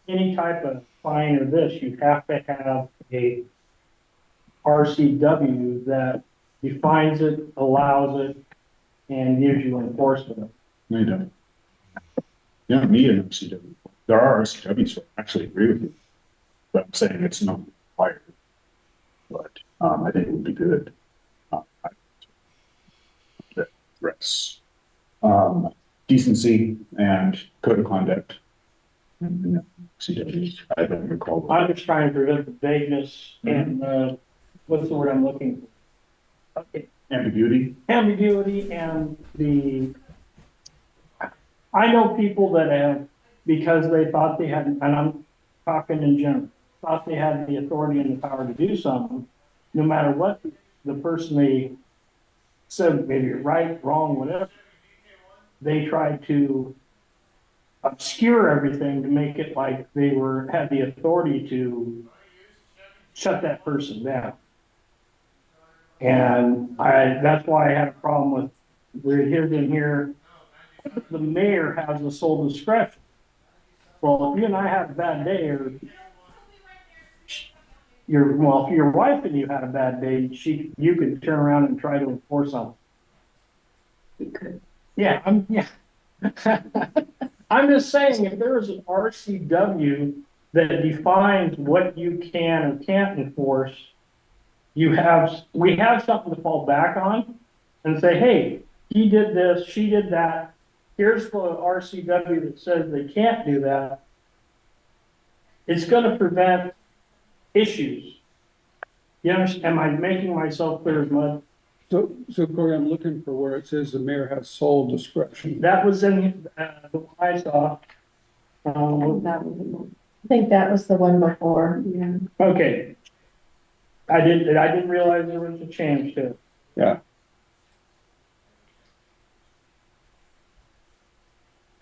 any type of fine or this, you have to have a RCW that defines it, allows it, and gives you enforcement. No, you don't. You don't need an OCW. There are OCWs, so I actually agree with you. But I'm saying it's not required. But, I think it would be good. That address, decency and code of conduct. OCWs, I don't recall. I'm just trying to prevent the vagueness and, what's the word I'm looking for? Okay, Ambiguity. ambiguity and I know people that have, because they thought they had, and I'm talking in general, thought they had the authority and the power to do something, no matter what the person they said, maybe right, wrong, whatever, they tried to obscure everything to make it like they had the authority to shut that person down. And that's why I had a problem with, where it is in here, the mayor has the sole discretion. Well, if you and I had a bad day, or if your wife and you had a bad day, you could turn around and try to enforce something. Yeah, yeah. I'm just saying, if there is an RCW that defines what you can and can't enforce, we have something to fall back on and say, hey, he did this, she did that. Here's the RCW that says they can't do that. It's gonna prevent issues. You understand, am I making myself clear as mud? So Corey, I'm looking for where it says the mayor has sole discretion. That was in, the one I saw. I think that was the one before. Yeah. Okay. I didn't realize there was a change to it. Yeah.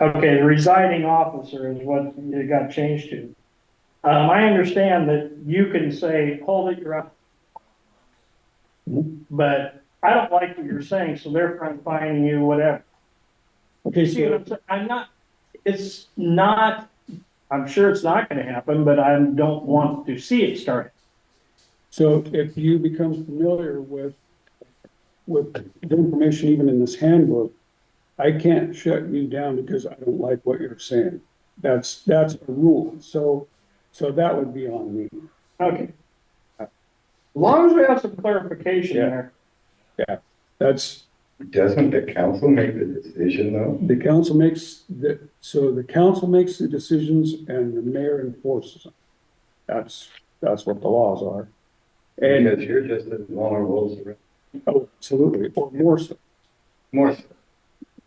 Okay, the residing officer is what it got changed to. I understand that you can say, hold it, you're up. But I don't like what you're saying, so therefore I'm fining you, whatever. Okay, See what so, I'm saying? It's not, I'm sure it's not gonna happen, but I don't want to see it start. so if you become familiar with the information even in this handbook, I can't shut you down because I don't like what you're saying. That's a rule. So that would be on me. Okay. As long as we have some clarification Yeah. there. Yeah, that's, Doesn't the council make the decision though? the council makes the council makes the decisions and the mayor enforces them. That's what the laws are. And, Because you're just as vulnerable as the rest. oh, absolutely, or more so. More so.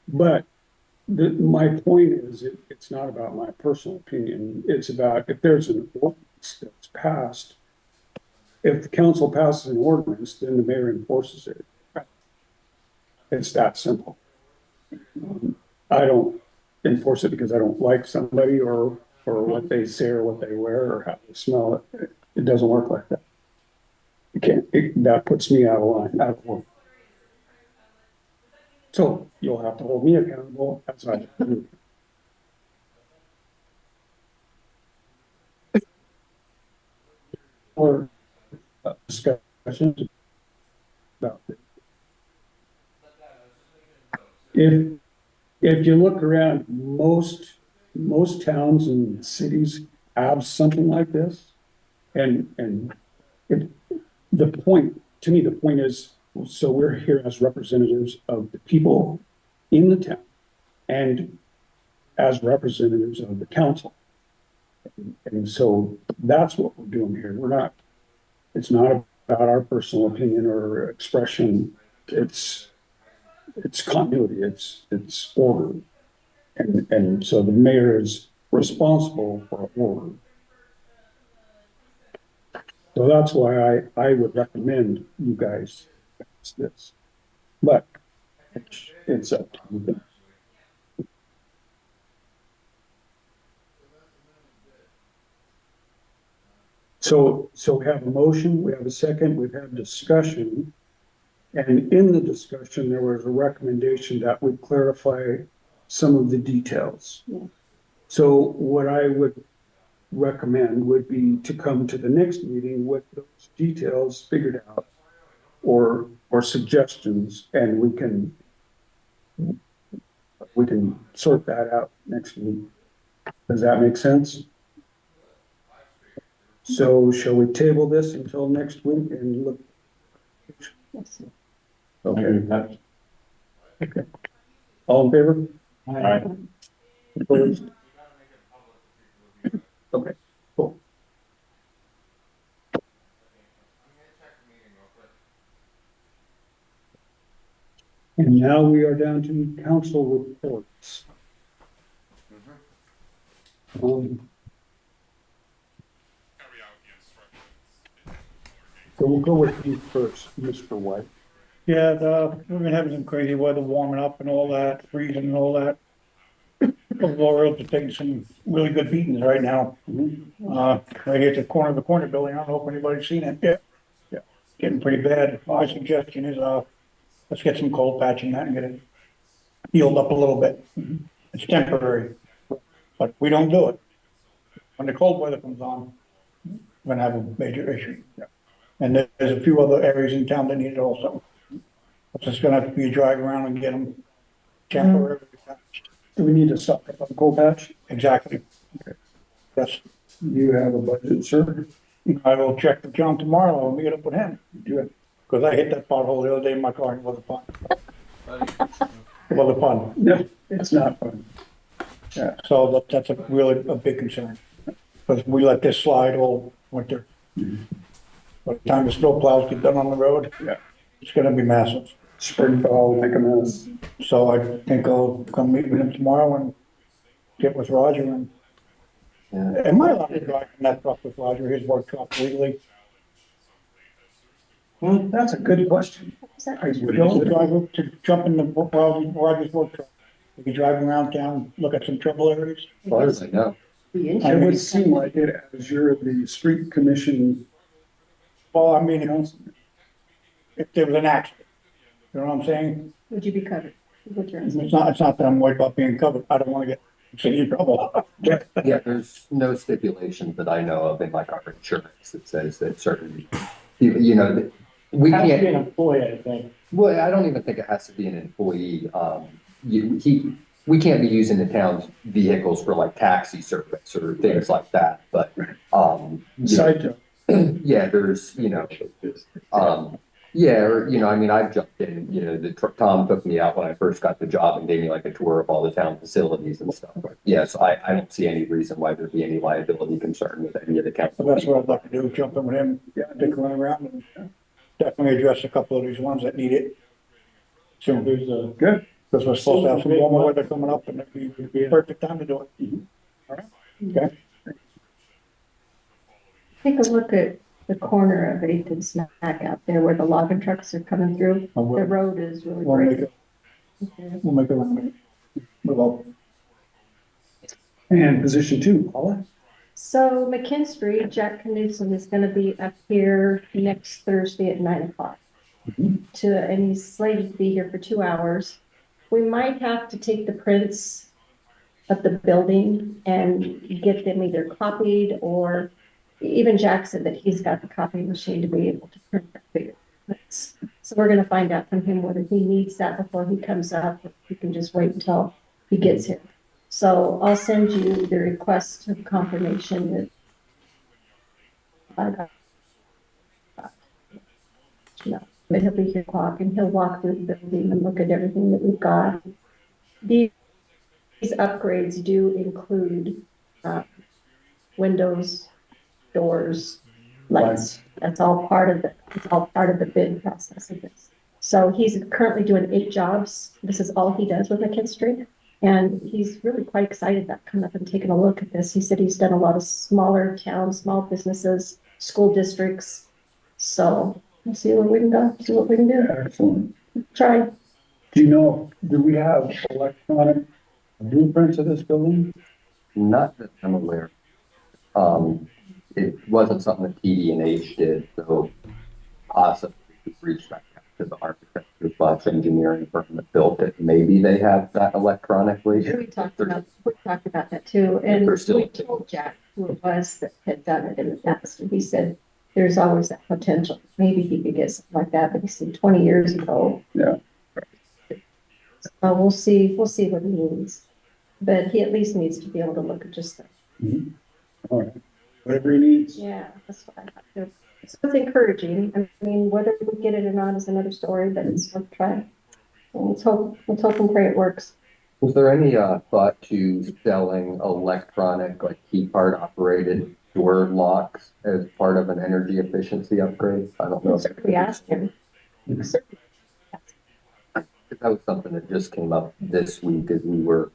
But my point is, it's not about my personal opinion. It's about if there's an ordinance that's passed, if the council passes an ordinance, then the mayor enforces it. It's that simple. I don't enforce it because I don't like somebody or what they say or what they wear or how they smell it. It doesn't work like that. You can't, that puts me out of line, out of work. So you'll have to hold me accountable as I do. Or discussions about it. If you look around, most most towns and cities have something like this. And it, the point, to me, the point is, so we're here as representatives of the people in the town and as representatives of the council. And so that's what we're doing here. We're not, it's not about our personal opinion or expression. It's continuity, it's order. And so the mayor is responsible for order. So that's why I would recommend you guys pass this. But it's up to you. So we have a motion, we have a second, we've had discussion. And in the discussion, there was a recommendation that would clarify some of the details. Yeah. So what I would recommend would be to come to the next meeting with those details figured out or suggestions, and we can sort that out next week. Does that make sense? So shall we table this until next week and look? Yes. Okay. Okay. All in favor? All right. Opposed? Okay, cool. And now we are down to council reports. So we'll go with you first, Mr. White. Yeah, we've been having some crazy weather warming up and all that, freezing and all that. The roads are taking some really good beatings right now. Right here at the corner of the corner building, I don't know if anybody's seen it yet. Yeah, getting pretty bad. My suggestion is, let's get some cold patching that and get it healed up a little bit. It's temporary, but we don't do it. When the cold weather comes on, we're gonna have a major issue. And there's a few other areas in town that need it also. It's just gonna have to be a drive around and get them temporarily patched. Do we need to stop at the coal patch? Exactly. Yes, You have a budget, sir? I will check with John tomorrow and meet up with him. Because I hit that pothole the other day in my car and it wasn't fun. It wasn't fun. No, it's not fun. Yeah, so that's a really a big concern. Because we let this slide all winter. By the time the snow plows get done on the road, Yeah. it's gonna be massive. Spring fall, make a mess. So I think I'll come meet with him tomorrow and get with Roger and. Am I allowed to drive in that truck with Roger, his work truck legally? That's a good question. I would Don't drive to jump in the Roger's work truck. We can drive around town, look at some trouble areas. As far as I know. It would seem like it as you're the street commission. Well, I mean, if there was an accident, you know what I'm saying? Would you be covered? What you're saying? It's not that I'm worried about being covered. I don't want to get city in trouble. Yeah, there's no stipulations that I know of in like our insurance that says that certain, that we Has to be an can't, employee, I think. well, I don't even think it has to be an employee. We can't be using the town's vehicles for like taxi service or things like that, but, Side job. yeah, there's, yeah, or, I mean, I've jumped in, Tom took me out when I first got the job and gave me like a tour of all the town facilities and stuff. But yes, I don't see any reason why there'd be any liability concern with any of the So council. that's what I'd like to do, jump in with him, take a run around and definitely address a couple of these ones that need it. So There's a, Good. because we're supposed to have some warmer weather coming up and it'd be the perfect time to do it. All right, okay. Take a look at the corner of Eighth and Snack out there where the logging trucks are coming through. The road is really We'll make great. it, we'll make a run of it. We'll, And position 2, Paula. So McKinstry, Jack Knudsen is gonna be up here next Thursday at 9 o'clock. And he's slated to be here for 2 hours. We might have to take the prints of the building and get them either copied or even Jack said that he's got the copy machine to be able to print the bigger prints. So we're gonna find out from him whether he needs that before he comes up, or he can just wait until he gets here. So I'll send you the request of confirmation that I got. You know, but he'll be here o'clock and he'll walk through the building and look at everything that we've got. These upgrades do include, windows, doors, lights. That's all part of it's all part of the bid process of this. So he's currently doing 8 jobs. This is all he does with McKinstry. And he's really quite excited about coming up and taking a look at this. He said he's done a lot of smaller towns, small businesses, school districts. So we'll see where we can go, see what we can do. Excellent. Try. Do you know, do we have electronic blueprints of this building? Not that I'm aware. It wasn't something that TD&H did, so possibly we could reach back out to the architect / engineering firm that built it. Maybe they have that electronically. We talked about that too, and They're still- we told Jack who it was that had done it in the past, and he said there's always that potential. Maybe he could get something like that, but he said 20 years ago. Yeah. So we'll see what he needs, but he at least needs to be able to look at just that. All right, whatever he needs. Yeah, that's what I got to. So it's encouraging. I mean, whether we get it or not is another story, but it's worth trying. So let's hope and pray it works. Was there any thought to selling electronic, like key card operated door locks as part of an energy efficiency upgrade? I don't know. We asked him. That was something that just came up this week as we were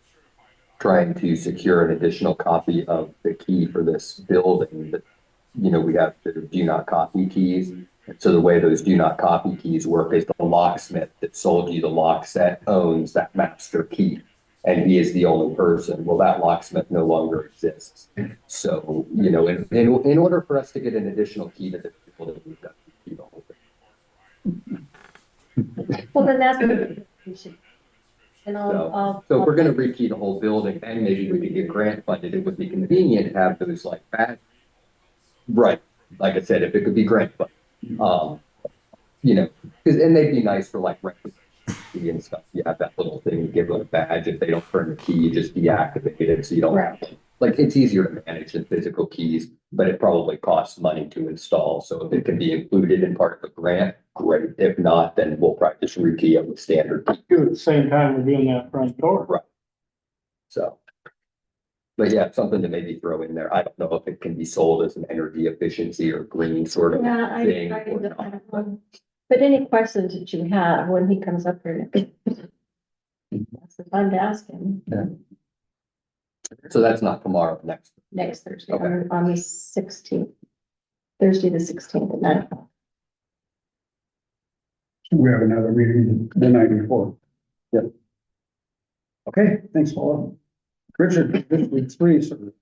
trying to secure an additional copy of the key for this building. That, you know, we have the do not copy keys. And so the way those do not copy keys work is the locksmith that sold you the lock set owns that master key. And he is the only person. Well, that locksmith no longer exists. So, you know, in order for us to get an additional key to the building, we've got to key the whole thing. Well, then that's what we should. And I'll. So if we're gonna rekey the whole building, and maybe we could get grant funded, it would be convenient to have those like badges. Right, like I said, if it could be grant funded, you know, because, and they'd be nice for like recognition and stuff. You have that little thing, you give them a badge, if they don't turn the key, you just deactivate it, so you don't. Right. Like, it's easier to manage than physical keys, but it probably costs money to install, so if it can be included in part of the grant, great. If not, then we'll probably just rekey it with standard key. Do at the same time we're doing that front door. Right. So. But yeah, something to maybe throw in there. I don't know if it can be sold as an energy efficiency or green sort of Yeah, I thing. I or don't not. know. But any questions that you have when he comes up here, that's the time to ask him. So that's not tomorrow, Next Thursday, Okay. on the 16th, Thursday, the 16th at 9 o'clock. We have another meeting the night before. Yep. Okay, thanks, Paula. Richard, District 3, sir.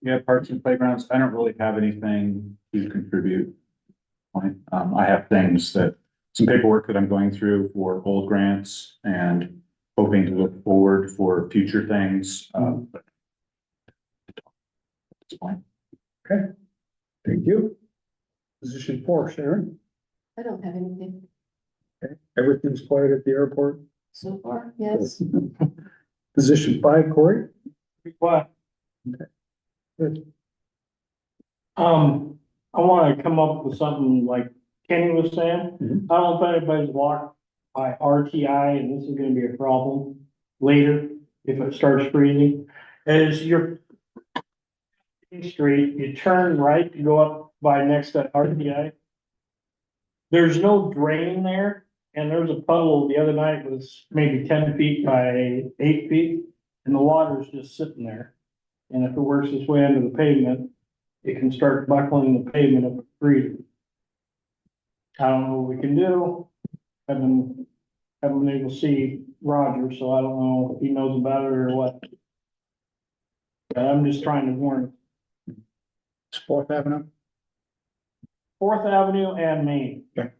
Yeah, parks and playgrounds, I don't really have anything to contribute. I have things some paperwork that I'm going through for old grants and hoping to look forward for future things. But at this point, Okay, thank you. Position 4, Sharon. I don't have anything Okay, everything's quiet at the airport. so far, yes. Position 5, Corey. What? Good. I wanna come up with something like Kenny was saying. Mhm. I don't know if anybody's walked by RTI, and this is gonna be a problem later if it starts freezing. As you're street, you turn right to go up by next to RTI. There's no drain there, and there's a puddle the other night that was maybe 10 feet by 8 feet, and the water's just sitting there. And if it works its way under the pavement, it can start buckling the pavement if it freezes. I don't know what we can do. Haven't been able to see Roger, so I don't know if he knows about it or what. But I'm just trying to warn. 4th Avenue. 4th Avenue and Main. Okay.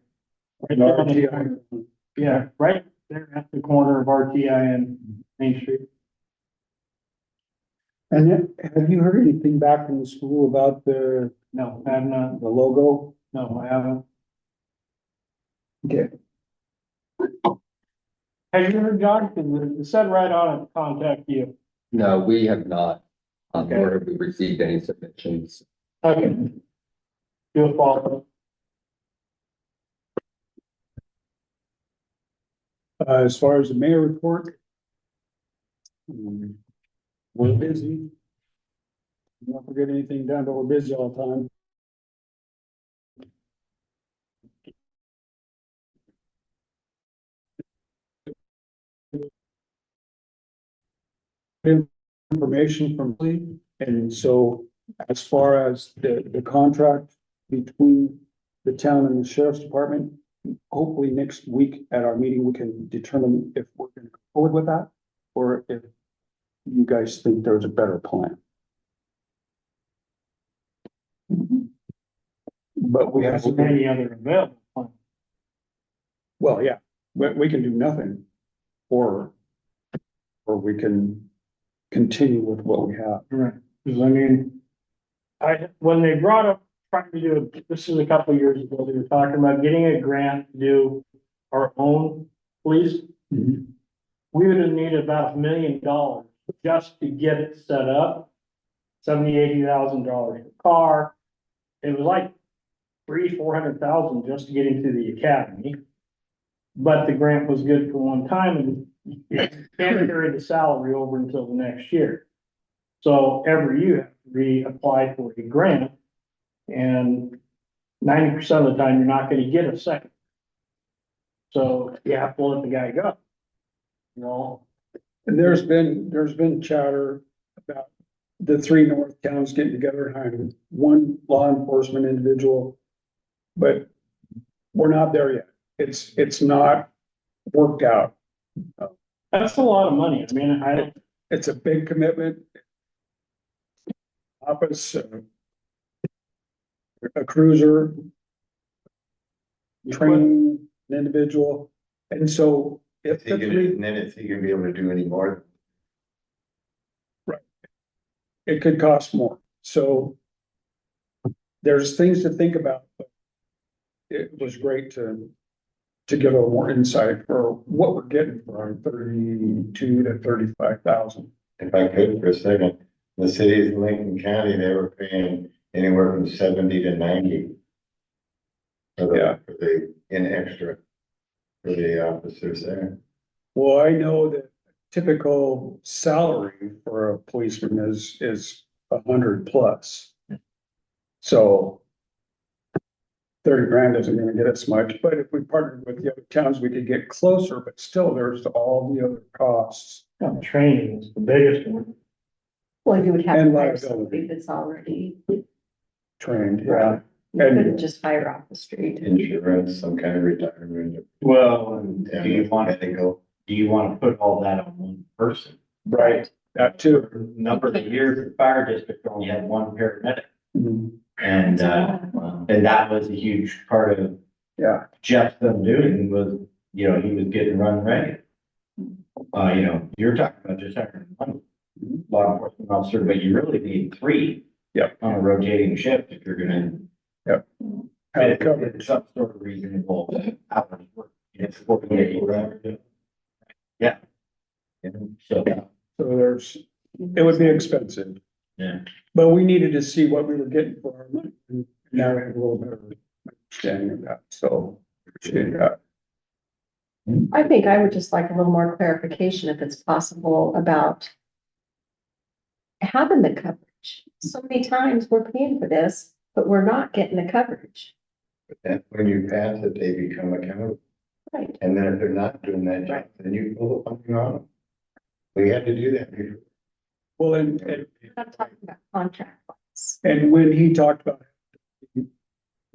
Right there on the- Yeah, right there at the corner of RTI and Main Street. And then, have you heard anything back from the school about the No, I have not. logo? No, I haven't. Okay. Have you heard, John? Because it said right on it, to contact you. No, we have not, Okay. nor have we received any submissions. Okay. Do a follow. As far as the mayor report. We're busy. Not forget anything done, but we're busy all the time. Information from Lee, and so as far as the contract between the town and the sheriff's department, hopefully next week at our meeting, we can determine if we're gonna go forward with that, or if you guys think there's a better plan. But we have There's to, many other available. well, yeah, we can do nothing, or we can continue with what we have. Right, because I mean, when they brought up trying to do, this is a couple of years ago, they were talking about getting a grant to do our own police. Mhm. We would have needed about $1 million just to get it set up. $70,000-$80,000 a car. It was like $300,000-$400,000 just to get into the academy. But the grant was good for one time and you can't carry the salary over until the next year. So every year you have to reapply for a grant. And 90% of the time, you're not gonna get a second. So you have to let the guy go. You know, And there's been chatter about the three north towns getting together and hiring one law enforcement individual. But we're not there yet. It's not worked out. that's a lot of money. I mean, I don't, It's a big commitment. Office, a cruiser, training an individual. And so if the three, And then is he gonna be able to do any more? it could cost more. So there's things to think about. But it was great to get a little more insight for what we're getting for our 32 to 35,000. If I could for a second, the cities of Lincoln County, they were paying anywhere from 70 to 90. Yeah. For the, in extra, for the officers there. Well, I know that typical salary for a policeman is 100 plus. So 30 grand isn't gonna get us much, but if we partnered with the other towns, we could get closer, but still there's all the other costs. training is the biggest one. Well, you would have And to hire liability. somebody that's already, you Trained, yeah. couldn't just hire off the street. Insurance, some kind of retirement. Well, and and do you want, medical. do you want to put all that on one person? Right, that too. For a number of years, the fire district only had one paramedic. Mhm. And, and that was a huge part of Yeah, Jeff's them doing was, you know, he was getting run ragged. You know, you're talking about just having one law enforcement officer, but you really need three. Yep. On a rotating shift if you're gonna. have It's coverage. some sort of reasonable hours work. It's 48 hours. Yeah. And so, So it would be expensive, yeah. but we needed to see what we were getting for our money. And now we have a little better understanding of that, so appreciate that. I think I would just like a little more clarification if it's possible about having the coverage. So many times we're paying for this, but we're not getting the coverage. And when you pass it, they become accountable. Right. And then if they're not doing that job, then you pull something on them. We had to do that before. Well, and We're not talking about contract ones. when he talked about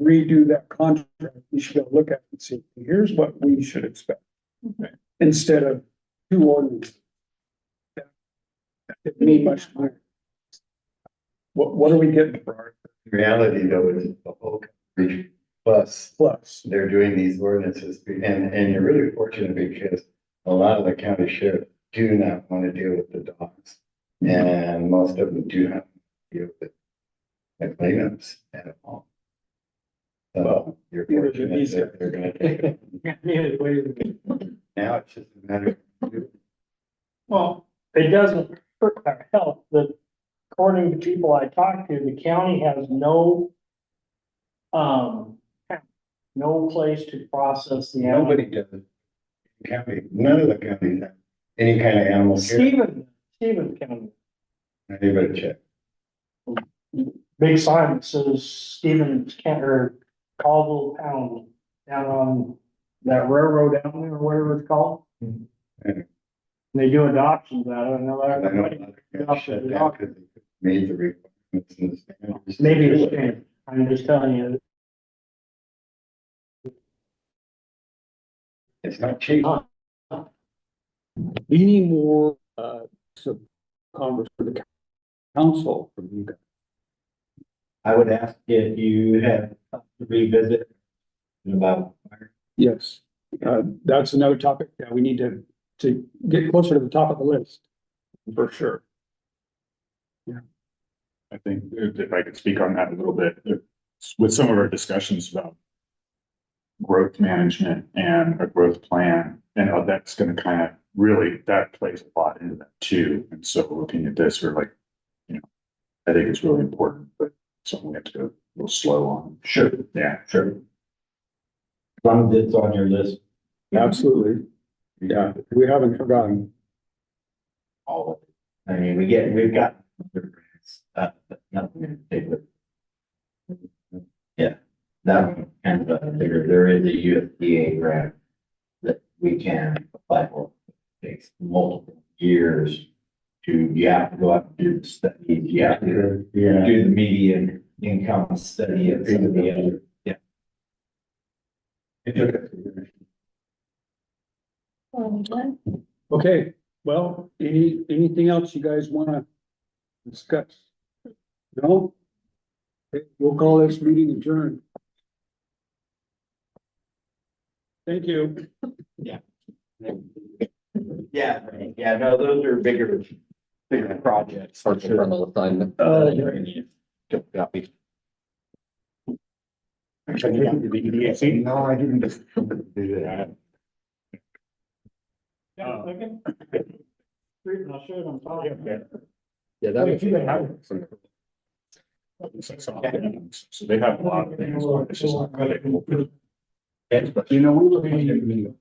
redo that contract, we should go look at it and see, here's what we should expect. Mhm. Instead of two ordinances. It mean much more. What are we getting for our In reality, though, is the whole country plus plus? they're doing these ordinances and you're really fortunate because a lot of the county sheriff do not want to deal with the dogs. And most of them do not deal with the cleanups at all. So you're Either fortunate these that they're gonna take it. Now it's just a matter of. Well, it doesn't hurt our health, but according to people I talked to, the county has no no place to process the animal. Nobody does. County, none of the counties have any kind of animal care. Stevens County, Anybody check? big sign that says Stevens County or Caldwell Pound down on that railroad down there, or whatever it's called. Yeah. They do adoptions out of it. I know I know that. other counties shut down because they made the requirements in the standards. Maybe it's changed. I'm just telling you. It's not cheap. Any more, some converse for the council from you guys? I would ask if you have to revisit about. Yes, that's another topic that we need to get closer to the top of the list, for sure. I think if I could speak on that a little bit, with some of our discussions about growth management and a growth plan, and how that's gonna kind of really, that plays a lot into that too. And so looking at this, we're like, I think it's really important, but something we have to go a little slow on. Sure. Yeah. Sure. As long as it's on your list. Absolutely. Yeah, we haven't forgotten. All of it. I mean, we've got. But nothing big. Yeah, that one kind of bigger. There is a USDA grant that we can apply for. It takes multiple years you have to go out and do the studies, you have to do the median income study and some of the other. Yeah. Okay, well, anything else you guys wanna discuss? No? Okay, we'll call this meeting adjourned. Thank you. Yeah, no, those are bigger projects. Hard to run on assignment. Copy. No, I didn't just do that. Yeah, second. I'll show them. Yeah, that was. So they have a lot of things, but it's just not critical. Yes, but We were.